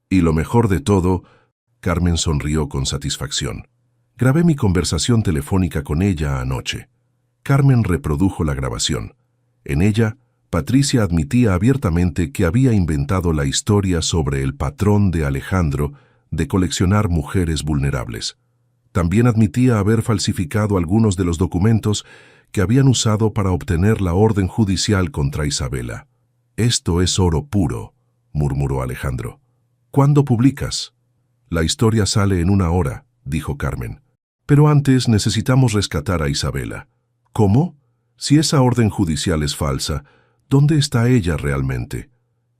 Y lo mejor de todo», Carmen sonrió con satisfacción, «grabé mi conversación telefónica con ella anoche». Carmen reprodujo la grabación. En ella, Patricia admitía abiertamente que había inventado la historia sobre el patrón de Alejandro de coleccionar mujeres vulnerables. También admitía haber falsificado algunos de los documentos que habían usado para obtener la orden judicial contra Isabela. «Esto es oro puro», murmuró Alejandro. «¿Cuándo publicas?» «La historia sale en 1 hora», dijo Carmen. «Pero antes necesitamos rescatar a Isabela». «¿Cómo? Si esa orden judicial es falsa, ¿dónde está ella realmente?»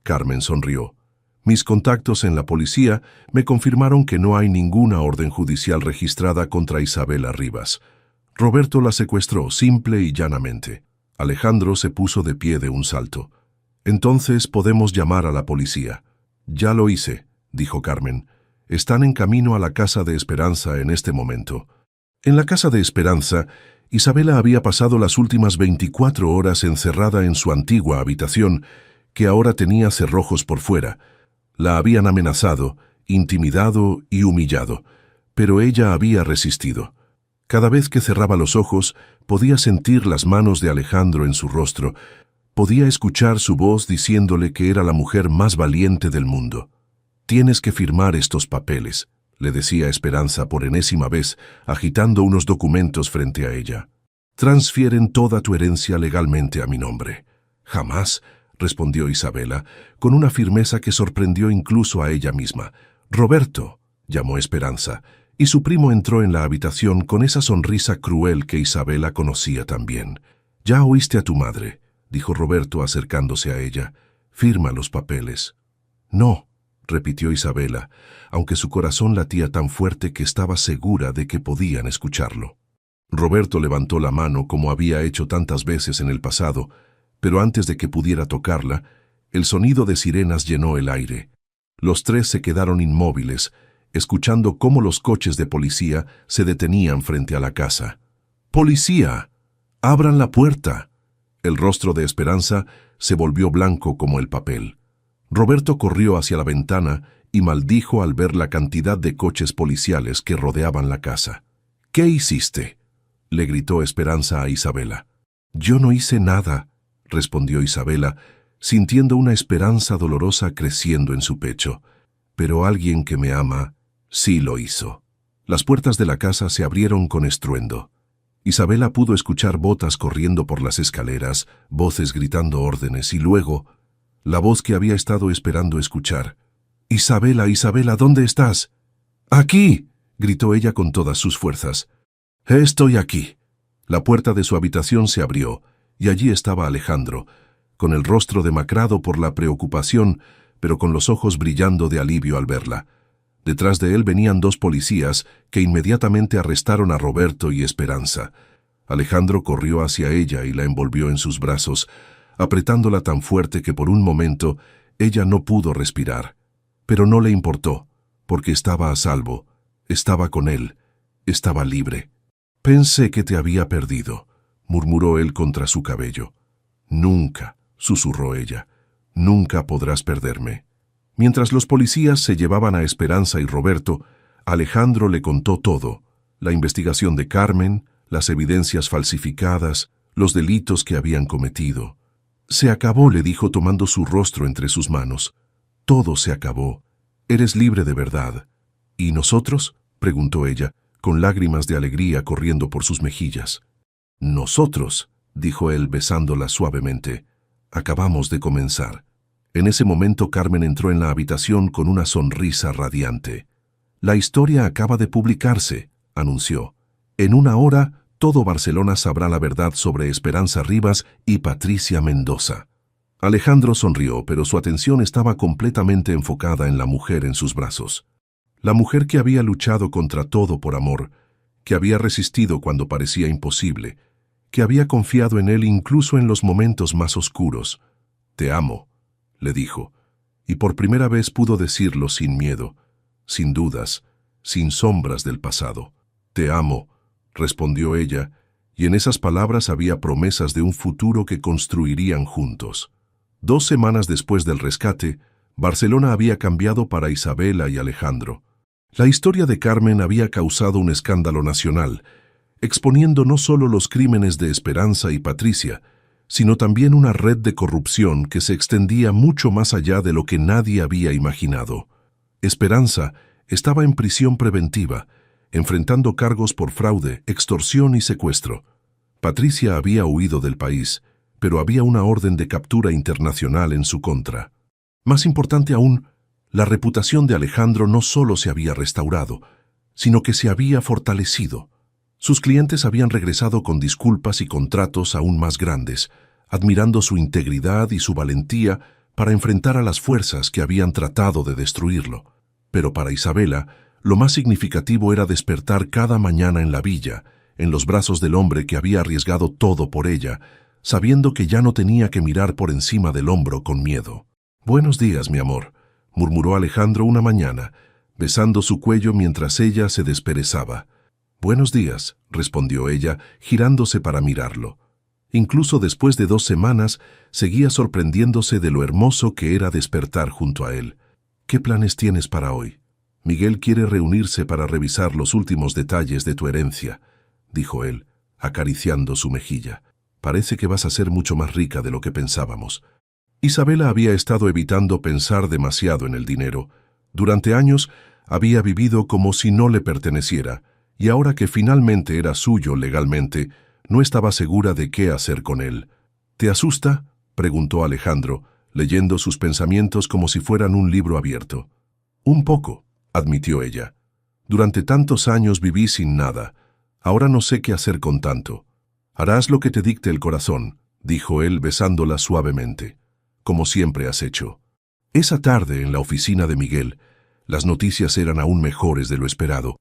Carmen sonrió. «Mis contactos en la policía me confirmaron que no hay ninguna orden judicial registrada contra Isabela Rivas. Roberto la secuestró, simple y llanamente». Alejandro se puso de pie de un salto. «Entonces podemos llamar a la policía». «Ya lo hice», dijo Carmen. «Están en camino a la casa de Esperanza en este momento». En la casa de Esperanza, Isabela había pasado las últimas 24 horas encerrada en su antigua habitación, que ahora tenía cerrojos por fuera. La habían amenazado, intimidado y humillado, pero ella había resistido. Cada vez que cerraba los ojos, podía sentir las manos de Alejandro en su rostro, podía escuchar su voz diciéndole que era la mujer más valiente del mundo. «Tienes que firmar estos papeles», le decía Esperanza por enésima vez, agitando unos documentos frente a ella. «Transfieren toda tu herencia legalmente a mi nombre». «Jamás», respondió Isabela, con una firmeza que sorprendió incluso a ella misma. «Roberto», llamó Esperanza, y su primo entró en la habitación con esa sonrisa cruel que Isabela conocía también. «Ya oíste a tu madre», dijo Roberto acercándose a ella. «Firma los papeles». «No», repitió Isabela, aunque su corazón latía tan fuerte que estaba segura de que podían escucharlo. Roberto levantó la mano como había hecho tantas veces en el pasado, pero antes de que pudiera tocarla, el sonido de sirenas llenó el aire. Los tres se quedaron inmóviles, escuchando cómo los coches de policía se detenían frente a la casa. «¡Policía! ¡Abran la puerta!». El rostro de Esperanza se volvió blanco como el papel. Roberto corrió hacia la ventana y maldijo al ver la cantidad de coches policiales que rodeaban la casa. «¿Qué hiciste?», le gritó Esperanza a Isabela. «Yo no hice nada», respondió Isabela, sintiendo una esperanza dolorosa creciendo en su pecho. «Pero alguien que me ama sí lo hizo». Las puertas de la casa se abrieron con estruendo. Isabela pudo escuchar botas corriendo por las escaleras, voces gritando órdenes y luego la voz que había estado esperando escuchar. «Isabela, Isabela, ¿dónde estás?» «Aquí», gritó ella con todas sus fuerzas. «Estoy aquí». La puerta de su habitación se abrió, y allí estaba Alejandro, con el rostro demacrado por la preocupación, pero con los ojos brillando de alivio al verla. Detrás de él venían 2 policías que inmediatamente arrestaron a Roberto y Esperanza. Alejandro corrió hacia ella y la envolvió en sus brazos, apretándola tan fuerte que por un momento ella no pudo respirar. Pero no le importó, porque estaba a salvo, estaba con él, estaba libre. «Pensé que te había perdido», murmuró él contra su cabello. «Nunca», susurró ella, «nunca podrás perderme». Mientras los policías se llevaban a Esperanza y Roberto, Alejandro le contó todo: la investigación de Carmen, las evidencias falsificadas, los delitos que habían cometido. «Se acabó», le dijo tomando su rostro entre sus manos. «Todo se acabó. Eres libre de verdad». «¿Y nosotros?», preguntó ella, con lágrimas de alegría corriendo por sus mejillas. «Nosotros», dijo él besándola suavemente, «acabamos de comenzar». En ese momento Carmen entró en la habitación con una sonrisa radiante. «La historia acaba de publicarse», anunció. «En 1 hora, todo Barcelona sabrá la verdad sobre Esperanza Rivas y Patricia Mendoza». Alejandro sonrió, pero su atención estaba completamente enfocada en la mujer en sus brazos. La mujer que había luchado contra todo por amor, que había resistido cuando parecía imposible, que había confiado en él incluso en los momentos más oscuros. «Te amo», le dijo, y por primera vez pudo decirlo sin miedo, sin dudas, sin sombras del pasado. «Te amo», respondió ella, y en esas palabras había promesas de un futuro que construirían juntos. 2 semanas después del rescate, Barcelona había cambiado para Isabela y Alejandro. La historia de Carmen había causado un escándalo nacional, exponiendo no solo los crímenes de Esperanza y Patricia, sino también una red de corrupción que se extendía mucho más allá de lo que nadie había imaginado. Esperanza estaba en prisión preventiva, enfrentando cargos por fraude, extorsión y secuestro. Patricia había huido del país, pero había una orden de captura internacional en su contra. Más importante aún, la reputación de Alejandro no solo se había restaurado, sino que se había fortalecido. Sus clientes habían regresado con disculpas y contratos aún más grandes, admirando su integridad y su valentía para enfrentar a las fuerzas que habían tratado de destruirlo. Pero para Isabela, lo más significativo era despertar cada mañana en la villa, en los brazos del hombre que había arriesgado todo por ella, sabiendo que ya no tenía que mirar por encima del hombro con miedo. «Buenos días, mi amor», murmuró Alejandro una mañana, besando su cuello mientras ella se desperezaba. «Buenos días», respondió ella, girándose para mirarlo. Incluso después de 2 semanas, seguía sorprendiéndose de lo hermoso que era despertar junto a él. «¿Qué planes tienes para hoy?» «Miguel quiere reunirse para revisar los últimos detalles de tu herencia», dijo él, acariciando su mejilla. «Parece que vas a ser mucho más rica de lo que pensábamos». Isabela había estado evitando pensar demasiado en el dinero. Durante años había vivido como si no le perteneciera, y ahora que finalmente era suyo legalmente, no estaba segura de qué hacer con él. «¿Te asusta?», preguntó Alejandro, leyendo sus pensamientos como si fueran un libro abierto. «Un poco», admitió ella. «Durante tantos años viví sin nada. Ahora no sé qué hacer con tanto». «Harás lo que te dicte el corazón», dijo él besándola suavemente, «como siempre has hecho». Esa tarde, en la oficina de Miguel, las noticias eran aún mejores de lo esperado.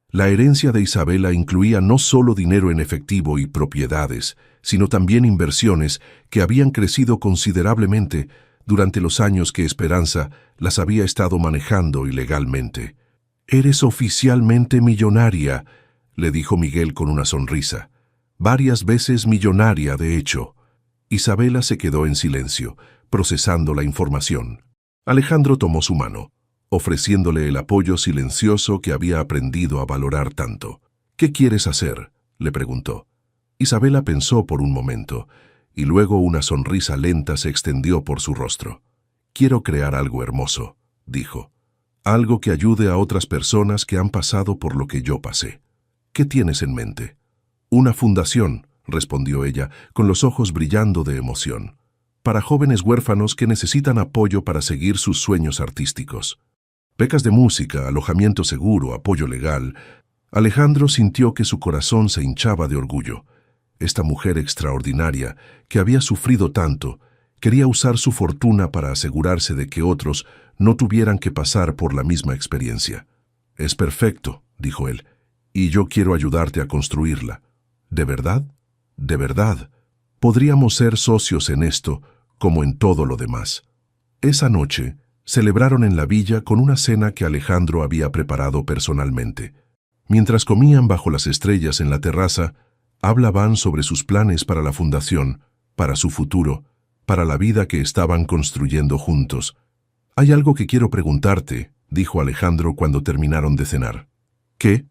La herencia de Isabela incluía no solo dinero en efectivo y propiedades, sino también inversiones que habían crecido considerablemente durante los años que Esperanza las había estado manejando ilegalmente. «Eres oficialmente millonaria», le dijo Miguel con una sonrisa. «Varias veces millonaria, de hecho». Isabela se quedó en silencio, procesando la información. Alejandro tomó su mano, ofreciéndole el apoyo silencioso que había aprendido a valorar tanto. «¿Qué quieres hacer?», le preguntó. Isabela pensó por un momento, y luego una sonrisa lenta se extendió por su rostro. «Quiero crear algo hermoso», dijo. «Algo que ayude a otras personas que han pasado por lo que yo pasé». «¿Qué tienes en mente?» «Una fundación», respondió ella, con los ojos brillando de emoción. «Para jóvenes huérfanos que necesitan apoyo para seguir sus sueños artísticos. Becas de música, alojamiento seguro, apoyo legal». Alejandro sintió que su corazón se hinchaba de orgullo. Esta mujer extraordinaria, que había sufrido tanto, quería usar su fortuna para asegurarse de que otros no tuvieran que pasar por la misma experiencia. «Es perfecto», dijo él, «y yo quiero ayudarte a construirla». «¿De verdad?». «De verdad. Podríamos ser socios en esto, como en todo lo demás». Esa noche, celebraron en la villa con una cena que Alejandro había preparado personalmente. Mientras comían bajo las estrellas en la terraza, hablaban sobre sus planes para la fundación, para su futuro, para la vida que estaban construyendo juntos. «Hay algo que quiero preguntarte», dijo Alejandro cuando terminaron de cenar. «¿Qué?».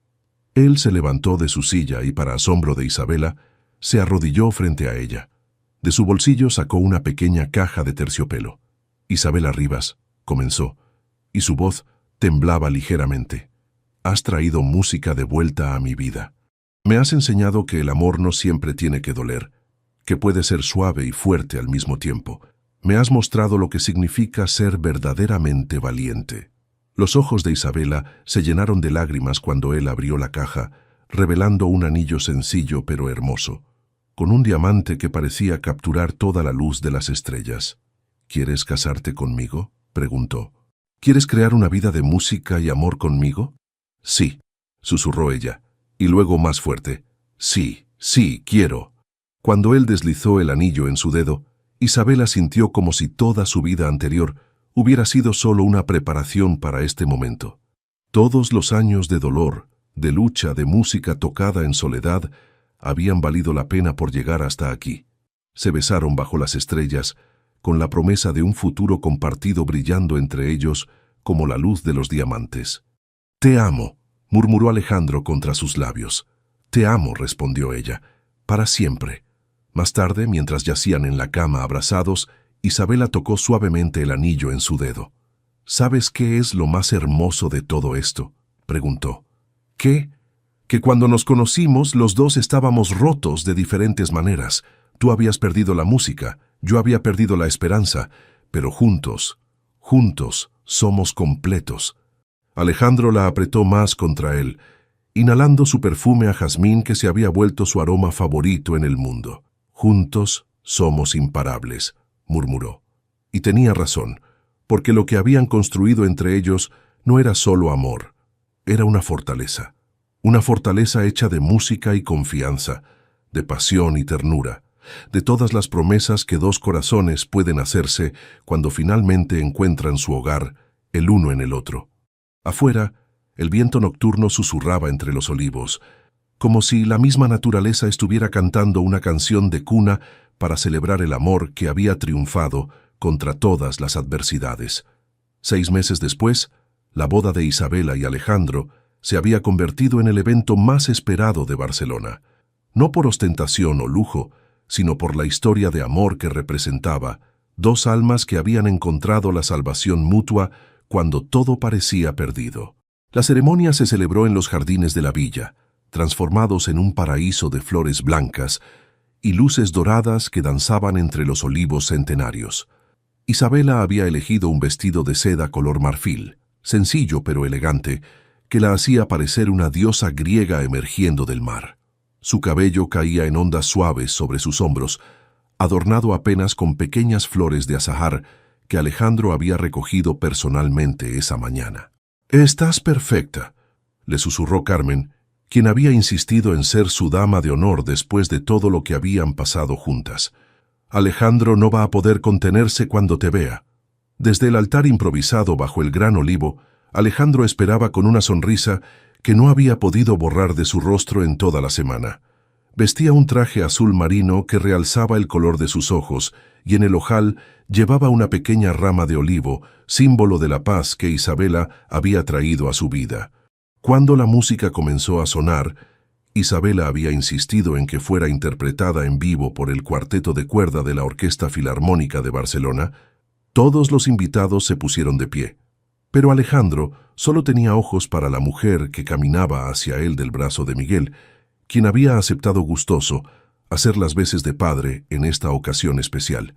Él se levantó de su silla y, para asombro de Isabela, se arrodilló frente a ella. De su bolsillo sacó una pequeña caja de terciopelo. «Isabela Rivas», comenzó, y su voz temblaba ligeramente. «Has traído música de vuelta a mi vida. Me has enseñado que el amor no siempre tiene que doler, que puede ser suave y fuerte al mismo tiempo. Me has mostrado lo que significa ser verdaderamente valiente». Los ojos de Isabela se llenaron de lágrimas cuando él abrió la caja, revelando un anillo sencillo pero hermoso, con un diamante que parecía capturar toda la luz de las estrellas. «¿Quieres casarte conmigo?», preguntó. «¿Quieres crear una vida de música y amor conmigo?». «Sí», susurró ella, y luego más fuerte. «Sí, sí, quiero». Cuando él deslizó el anillo en su dedo, Isabela sintió como si toda su vida anterior hubiera sido solo una preparación para este momento. Todos los años de dolor, de lucha, de música tocada en soledad, habían valido la pena por llegar hasta aquí. Se besaron bajo las estrellas, con la promesa de un futuro compartido brillando entre ellos como la luz de los diamantes. «Te amo», murmuró Alejandro contra sus labios. «Te amo», respondió ella, «para siempre». Más tarde, mientras yacían en la cama abrazados, Isabela tocó suavemente el anillo en su dedo. «¿Sabes qué es lo más hermoso de todo esto?», preguntó. «¿Qué?». que cuando nos conocimos los dos estábamos rotos de diferentes maneras. Tú habías perdido la música, yo había perdido la esperanza, pero juntos somos completos. Alejandro la apretó más contra él, inhalando su perfume a jazmín que se había vuelto su aroma favorito en el mundo. Juntos somos imparables, murmuró. Y tenía razón, porque lo que habían construido entre ellos no era solo amor, era una fortaleza hecha de música y confianza, de pasión y ternura, de todas las promesas que dos corazones pueden hacerse cuando finalmente encuentran su hogar, el uno en el otro. Afuera, el viento nocturno susurraba entre los olivos, como si la misma naturaleza estuviera cantando una canción de cuna para celebrar el amor que había triunfado contra todas las adversidades. 6 meses después, la boda de Isabela y Alejandro se había convertido en el evento más esperado de Barcelona, no por ostentación o lujo, sino por la historia de amor que representaba, dos almas que habían encontrado la salvación mutua cuando todo parecía perdido. La ceremonia se celebró en los jardines de la villa, transformados en un paraíso de flores blancas y luces doradas que danzaban entre los olivos centenarios. Isabela había elegido un vestido de seda color marfil, sencillo pero elegante, que la hacía parecer una diosa griega emergiendo del mar. Su cabello caía en ondas suaves sobre sus hombros, adornado apenas con pequeñas flores de azahar que Alejandro había recogido personalmente esa mañana. «Estás perfecta», le susurró Carmen, quien había insistido en ser su dama de honor después de todo lo que habían pasado juntas. «Alejandro no va a poder contenerse cuando te vea». Desde el altar improvisado bajo el gran olivo, Alejandro esperaba con una sonrisa que no había podido borrar de su rostro en toda la semana. Vestía un traje azul marino que realzaba el color de sus ojos y en el ojal llevaba una pequeña rama de olivo, símbolo de la paz que Isabela había traído a su vida. Cuando la música comenzó a sonar, Isabela había insistido en que fuera interpretada en vivo por el cuarteto de cuerda de la Orquesta Filarmónica de Barcelona. Todos los invitados se pusieron de pie. Pero Alejandro solo tenía ojos para la mujer que caminaba hacia él del brazo de Miguel, quien había aceptado gustoso hacer las veces de padre en esta ocasión especial.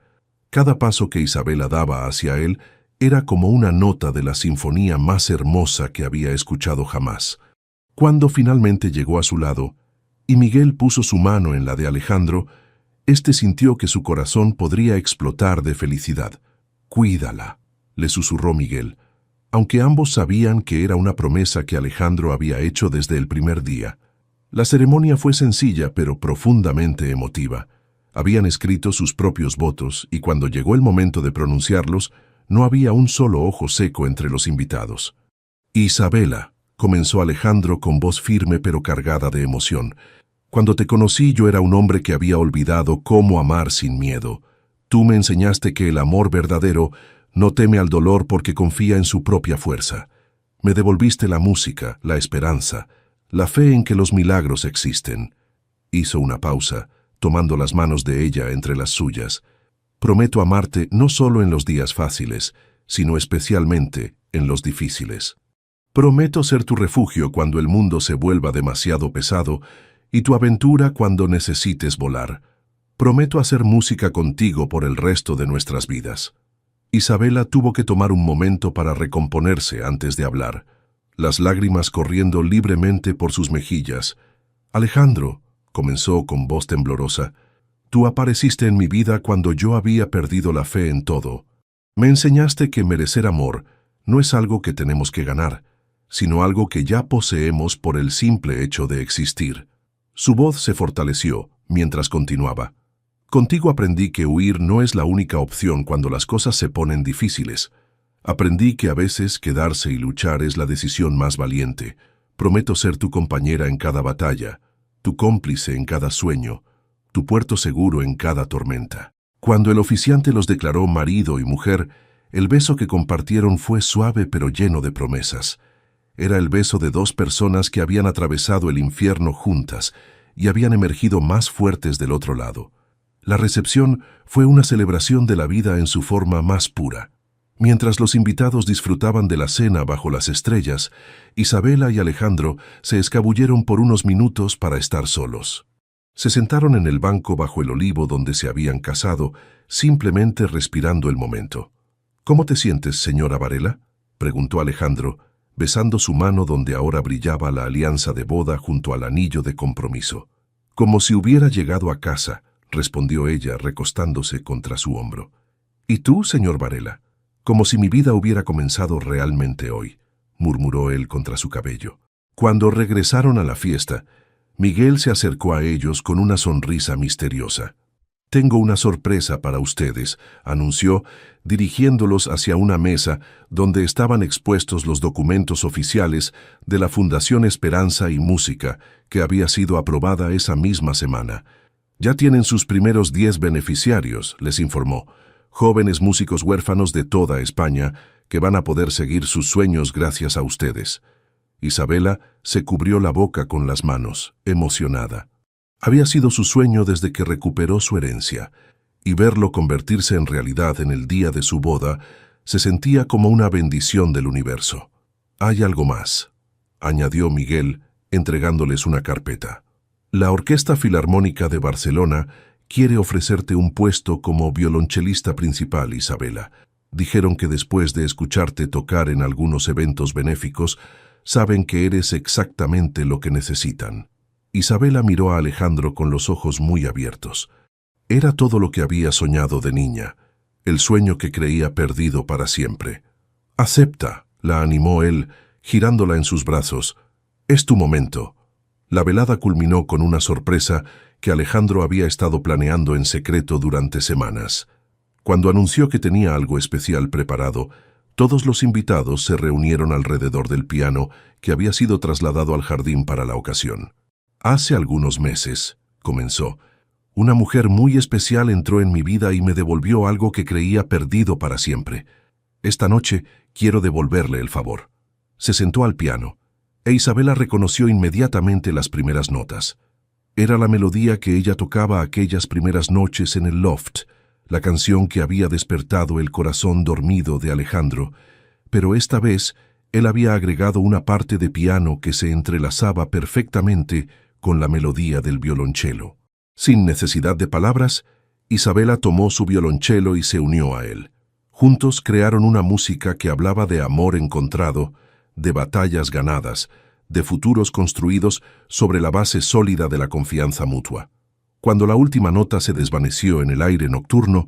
Cada paso que Isabela daba hacia él era como una nota de la sinfonía más hermosa que había escuchado jamás. Cuando finalmente llegó a su lado, y Miguel puso su mano en la de Alejandro, éste sintió que su corazón podría explotar de felicidad. «Cuídala», le susurró Miguel, aunque ambos sabían que era una promesa que Alejandro había hecho desde el primer día. La ceremonia fue sencilla pero profundamente emotiva. Habían escrito sus propios votos y cuando llegó el momento de pronunciarlos, no había un solo ojo seco entre los invitados. «Isabela», comenzó Alejandro con voz firme pero cargada de emoción, «cuando te conocí yo era un hombre que había olvidado cómo amar sin miedo. Tú me enseñaste que el amor verdadero no teme al dolor porque confía en su propia fuerza. Me devolviste la música, la esperanza, la fe en que los milagros existen». Hizo una pausa, tomando las manos de ella entre las suyas. «Prometo amarte no solo en los días fáciles, sino especialmente en los difíciles. Prometo ser tu refugio cuando el mundo se vuelva demasiado pesado y tu aventura cuando necesites volar. Prometo hacer música contigo por el resto de nuestras vidas». Isabela tuvo que tomar un momento para recomponerse antes de hablar, las lágrimas corriendo libremente por sus mejillas. «Alejandro», comenzó con voz temblorosa, «tú apareciste en mi vida cuando yo había perdido la fe en todo. Me enseñaste que merecer amor no es algo que tenemos que ganar, sino algo que ya poseemos por el simple hecho de existir». Su voz se fortaleció mientras continuaba. «Contigo aprendí que huir no es la única opción cuando las cosas se ponen difíciles. Aprendí que a veces quedarse y luchar es la decisión más valiente. Prometo ser tu compañera en cada batalla, tu cómplice en cada sueño, tu puerto seguro en cada tormenta». Cuando el oficiante los declaró marido y mujer, el beso que compartieron fue suave pero lleno de promesas. Era el beso de dos personas que habían atravesado el infierno juntas y habían emergido más fuertes del otro lado. La recepción fue una celebración de la vida en su forma más pura. Mientras los invitados disfrutaban de la cena bajo las estrellas, Isabela y Alejandro se escabulleron por unos minutos para estar solos. Se sentaron en el banco bajo el olivo donde se habían casado, simplemente respirando el momento. «¿Cómo te sientes, señora Varela?», preguntó Alejandro, besando su mano donde ahora brillaba la alianza de boda junto al anillo de compromiso. «Como si hubiera llegado a casa», respondió ella recostándose contra su hombro. «¿Y tú, señor Varela?» «Como si mi vida hubiera comenzado realmente hoy», murmuró él contra su cabello. Cuando regresaron a la fiesta, Miguel se acercó a ellos con una sonrisa misteriosa. «Tengo una sorpresa para ustedes», anunció, dirigiéndolos hacia una mesa donde estaban expuestos los documentos oficiales de la Fundación Esperanza y Música, que había sido aprobada esa misma semana. «Ya tienen sus primeros 10 beneficiarios», les informó, «jóvenes músicos huérfanos de toda España que van a poder seguir sus sueños gracias a ustedes». Isabela se cubrió la boca con las manos, emocionada. Había sido su sueño desde que recuperó su herencia, y verlo convertirse en realidad en el día de su boda se sentía como una bendición del universo. «Hay algo más», añadió Miguel, entregándoles una carpeta. «La Orquesta Filarmónica de Barcelona quiere ofrecerte un puesto como violonchelista principal, Isabela. Dijeron que después de escucharte tocar en algunos eventos benéficos, saben que eres exactamente lo que necesitan». Isabela miró a Alejandro con los ojos muy abiertos. Era todo lo que había soñado de niña, el sueño que creía perdido para siempre. «Acepta», la animó él, girándola en sus brazos. «Es tu momento». La velada culminó con una sorpresa que Alejandro había estado planeando en secreto durante semanas. Cuando anunció que tenía algo especial preparado, todos los invitados se reunieron alrededor del piano que había sido trasladado al jardín para la ocasión. «Hace algunos meses», comenzó, «una mujer muy especial entró en mi vida y me devolvió algo que creía perdido para siempre. Esta noche quiero devolverle el favor». Se sentó al piano, e Isabela reconoció inmediatamente las primeras notas. Era la melodía que ella tocaba aquellas primeras noches en el loft, la canción que había despertado el corazón dormido de Alejandro, pero esta vez él había agregado una parte de piano que se entrelazaba perfectamente con la melodía del violonchelo. Sin necesidad de palabras, Isabela tomó su violonchelo y se unió a él. Juntos crearon una música que hablaba de amor encontrado, de batallas ganadas, de futuros construidos sobre la base sólida de la confianza mutua. Cuando la última nota se desvaneció en el aire nocturno,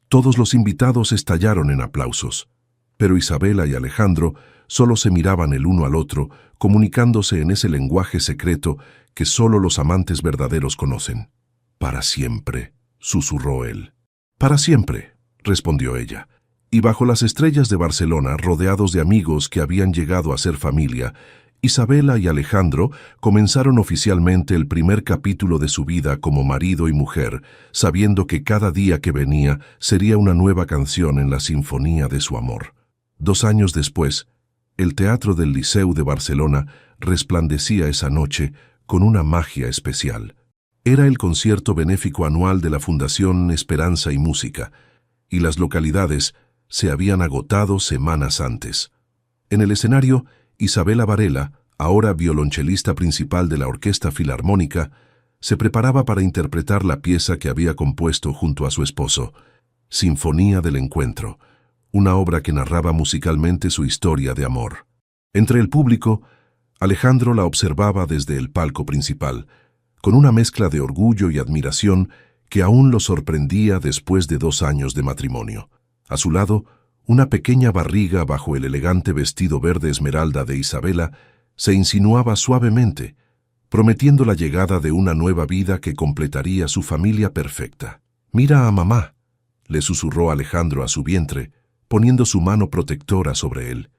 todos los invitados estallaron en aplausos. Pero Isabela y Alejandro solo se miraban el uno al otro, comunicándose en ese lenguaje secreto que solo los amantes verdaderos conocen. «Para siempre», susurró él. «Para siempre», respondió ella. Y bajo las estrellas de Barcelona, rodeados de amigos que habían llegado a ser familia, Isabela y Alejandro comenzaron oficialmente el primer capítulo de su vida como marido y mujer, sabiendo que cada día que venía sería una nueva canción en la sinfonía de su amor. 2 años después, el Teatro del Liceu de Barcelona resplandecía esa noche con una magia especial. Era el concierto benéfico anual de la Fundación Esperanza y Música, y las localidades se habían agotado semanas antes. En el escenario, Isabela Varela, ahora violonchelista principal de la Orquesta Filarmónica, se preparaba para interpretar la pieza que había compuesto junto a su esposo, Sinfonía del Encuentro, una obra que narraba musicalmente su historia de amor. Entre el público, Alejandro la observaba desde el palco principal, con una mezcla de orgullo y admiración que aún lo sorprendía después de 2 años de matrimonio. A su lado, una pequeña barriga bajo el elegante vestido verde esmeralda de Isabela se insinuaba suavemente, prometiendo la llegada de una nueva vida que completaría su familia perfecta. «Mira a mamá», le susurró Alejandro a su vientre, poniendo su mano protectora sobre él.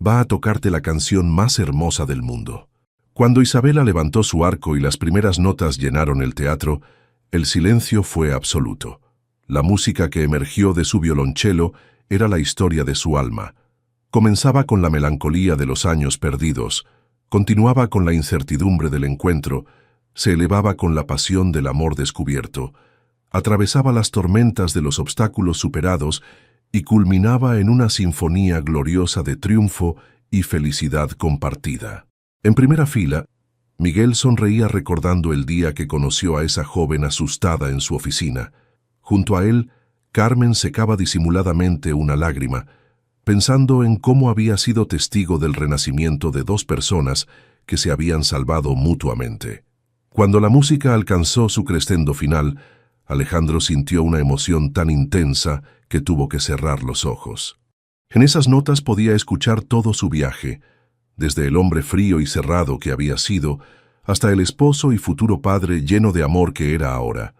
«Va a tocarte la canción más hermosa del mundo». Cuando Isabela levantó su arco y las primeras notas llenaron el teatro, el silencio fue absoluto. La música que emergió de su violonchelo era la historia de su alma. Comenzaba con la melancolía de los años perdidos, continuaba con la incertidumbre del encuentro, se elevaba con la pasión del amor descubierto, atravesaba las tormentas de los obstáculos superados y culminaba en una sinfonía gloriosa de triunfo y felicidad compartida. En primera fila, Miguel sonreía recordando el día que conoció a esa joven asustada en su oficina. Junto a él, Carmen secaba disimuladamente una lágrima, pensando en cómo había sido testigo del renacimiento de dos personas que se habían salvado mutuamente. Cuando la música alcanzó su crescendo final, Alejandro sintió una emoción tan intensa que tuvo que cerrar los ojos. En esas notas podía escuchar todo su viaje, desde el hombre frío y cerrado que había sido, hasta el esposo y futuro padre lleno de amor que era ahora.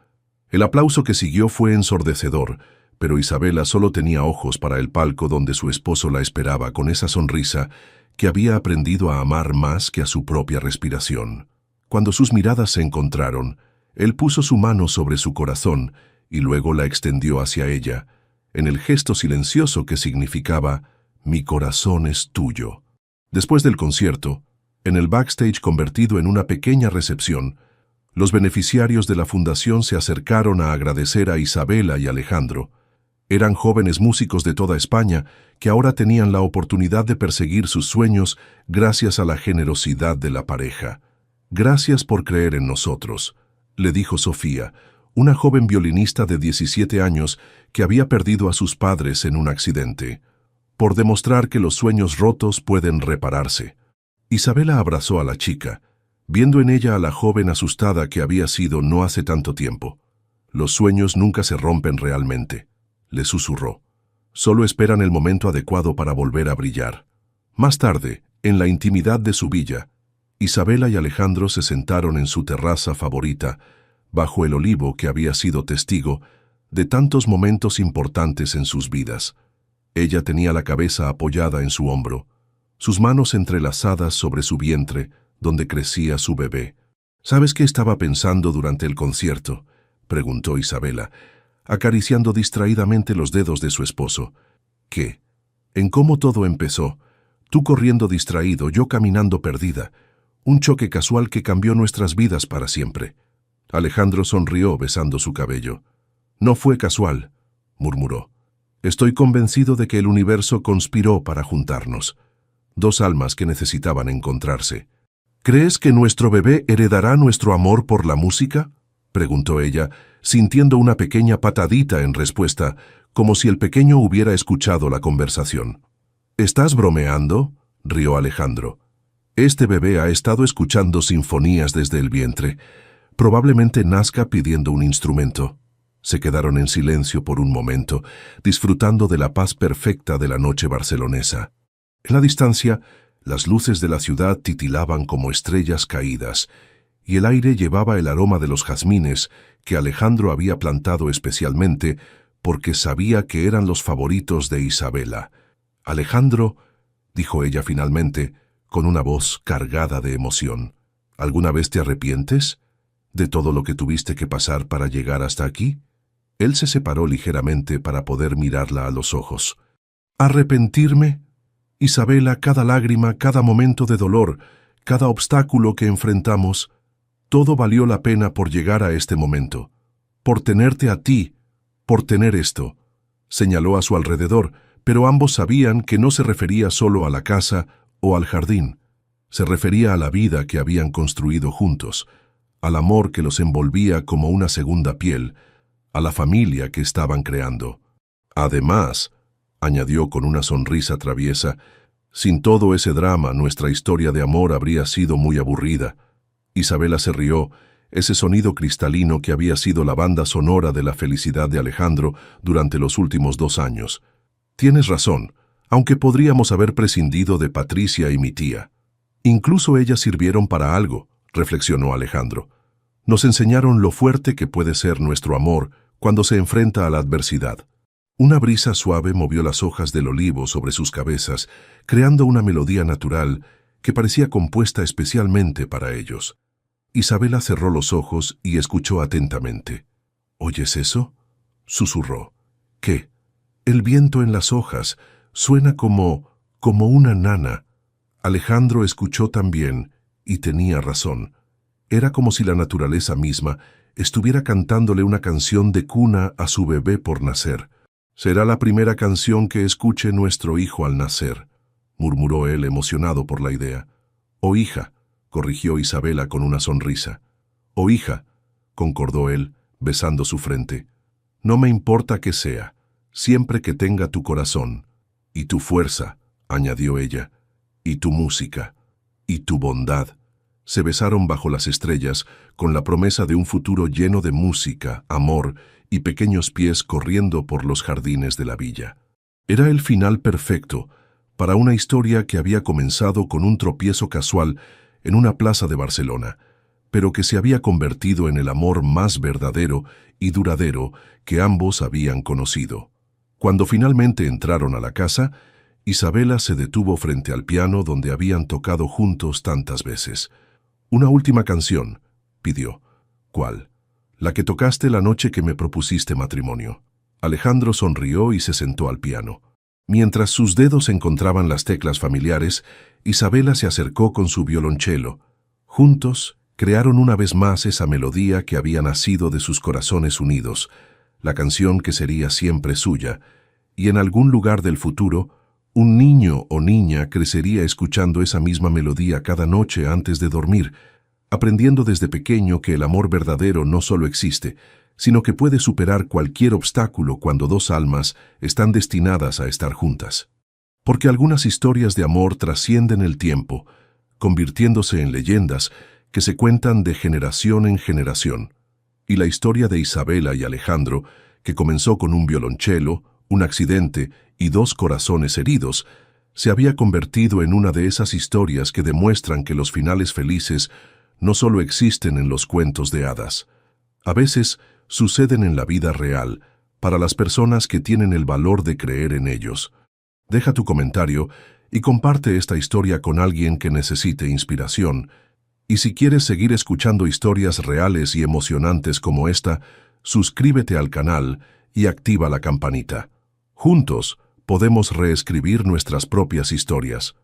El aplauso que siguió fue ensordecedor, pero Isabela solo tenía ojos para el palco donde su esposo la esperaba con esa sonrisa que había aprendido a amar más que a su propia respiración. Cuando sus miradas se encontraron, él puso su mano sobre su corazón y luego la extendió hacia ella, en el gesto silencioso que significaba «Mi corazón es tuyo». Después del concierto, en el backstage convertido en una pequeña recepción, los beneficiarios de la fundación se acercaron a agradecer a Isabela y Alejandro. Eran jóvenes músicos de toda España que ahora tenían la oportunidad de perseguir sus sueños gracias a la generosidad de la pareja. «Gracias por creer en nosotros», le dijo Sofía, una joven violinista de 17 años que había perdido a sus padres en un accidente. «Por demostrar que los sueños rotos pueden repararse». Isabela abrazó a la chica, viendo en ella a la joven asustada que había sido no hace tanto tiempo. «Los sueños nunca se rompen realmente», le susurró. «Solo esperan el momento adecuado para volver a brillar». Más tarde, en la intimidad de su villa, Isabela y Alejandro se sentaron en su terraza favorita, bajo el olivo que había sido testigo de tantos momentos importantes en sus vidas. Ella tenía la cabeza apoyada en su hombro, sus manos entrelazadas sobre su vientre, donde crecía su bebé. «¿Sabes qué estaba pensando durante el concierto?», preguntó Isabela, acariciando distraídamente los dedos de su esposo. «¿Qué? En cómo todo empezó, tú corriendo distraído, yo caminando perdida, un choque casual que cambió nuestras vidas para siempre». Alejandro sonrió besando su cabello. «No fue casual», murmuró. «Estoy convencido de que el universo conspiró para juntarnos. Dos almas que necesitaban encontrarse». «¿Crees que nuestro bebé heredará nuestro amor por la música?», preguntó ella, sintiendo una pequeña patadita en respuesta, como si el pequeño hubiera escuchado la conversación. «¿Estás bromeando?», rió Alejandro. «Este bebé ha estado escuchando sinfonías desde el vientre. Probablemente nazca pidiendo un instrumento». Se quedaron en silencio por un momento, disfrutando de la paz perfecta de la noche barcelonesa. En la distancia, las luces de la ciudad titilaban como estrellas caídas, y el aire llevaba el aroma de los jazmines que Alejandro había plantado especialmente porque sabía que eran los favoritos de Isabela. «Alejandro», dijo ella finalmente, con una voz cargada de emoción, «¿alguna vez te arrepientes de todo lo que tuviste que pasar para llegar hasta aquí?». Él se separó ligeramente para poder mirarla a los ojos. «¿Arrepentirme? Isabela, cada lágrima, cada momento de dolor, cada obstáculo que enfrentamos, todo valió la pena por llegar a este momento, por tenerte a ti, por tener esto». Señaló a su alrededor, pero ambos sabían que no se refería solo a la casa o al jardín. Se refería a la vida que habían construido juntos, al amor que los envolvía como una segunda piel, a la familia que estaban creando. «Además», añadió con una sonrisa traviesa, «sin todo ese drama, nuestra historia de amor habría sido muy aburrida». Isabela se rió, ese sonido cristalino que había sido la banda sonora de la felicidad de Alejandro durante los últimos 2 años. «Tienes razón, aunque podríamos haber prescindido de Patricia y mi tía. Incluso ellas sirvieron para algo», reflexionó Alejandro. «Nos enseñaron lo fuerte que puede ser nuestro amor cuando se enfrenta a la adversidad». Una brisa suave movió las hojas del olivo sobre sus cabezas, creando una melodía natural que parecía compuesta especialmente para ellos. Isabela cerró los ojos y escuchó atentamente. «¿Oyes eso?», susurró. «¿Qué?». «El viento en las hojas suena como una nana». Alejandro escuchó también y tenía razón. Era como si la naturaleza misma estuviera cantándole una canción de cuna a su bebé por nacer. «Será la primera canción que escuche nuestro hijo al nacer», murmuró él emocionado por la idea. «Oh hija», corrigió Isabela con una sonrisa. «Oh hija», concordó él, besando su frente. «No me importa que sea, siempre que tenga tu corazón, y tu fuerza», añadió ella, «y tu música, y tu bondad». Se besaron bajo las estrellas, con la promesa de un futuro lleno de música, amor y pequeños pies corriendo por los jardines de la villa. Era el final perfecto para una historia que había comenzado con un tropiezo casual en una plaza de Barcelona, pero que se había convertido en el amor más verdadero y duradero que ambos habían conocido. Cuando finalmente entraron a la casa, Isabela se detuvo frente al piano donde habían tocado juntos tantas veces. «Una última canción», pidió. «¿Cuál?» «La que tocaste la noche que me propusiste matrimonio». Alejandro sonrió y se sentó al piano. Mientras sus dedos encontraban las teclas familiares, Isabela se acercó con su violonchelo. Juntos, crearon una vez más esa melodía que había nacido de sus corazones unidos, la canción que sería siempre suya, y en algún lugar del futuro, un niño o niña crecería escuchando esa misma melodía cada noche antes de dormir, aprendiendo desde pequeño que el amor verdadero no solo existe, sino que puede superar cualquier obstáculo cuando dos almas están destinadas a estar juntas. Porque algunas historias de amor trascienden el tiempo, convirtiéndose en leyendas que se cuentan de generación en generación. Y la historia de Isabela y Alejandro, que comenzó con un violonchelo, un accidente y dos corazones heridos, se había convertido en una de esas historias que demuestran que los finales felices no solo existen en los cuentos de hadas. A veces suceden en la vida real, para las personas que tienen el valor de creer en ellos. Deja tu comentario y comparte esta historia con alguien que necesite inspiración. Y si quieres seguir escuchando historias reales y emocionantes como esta, suscríbete al canal y activa la campanita. Juntos podemos reescribir nuestras propias historias.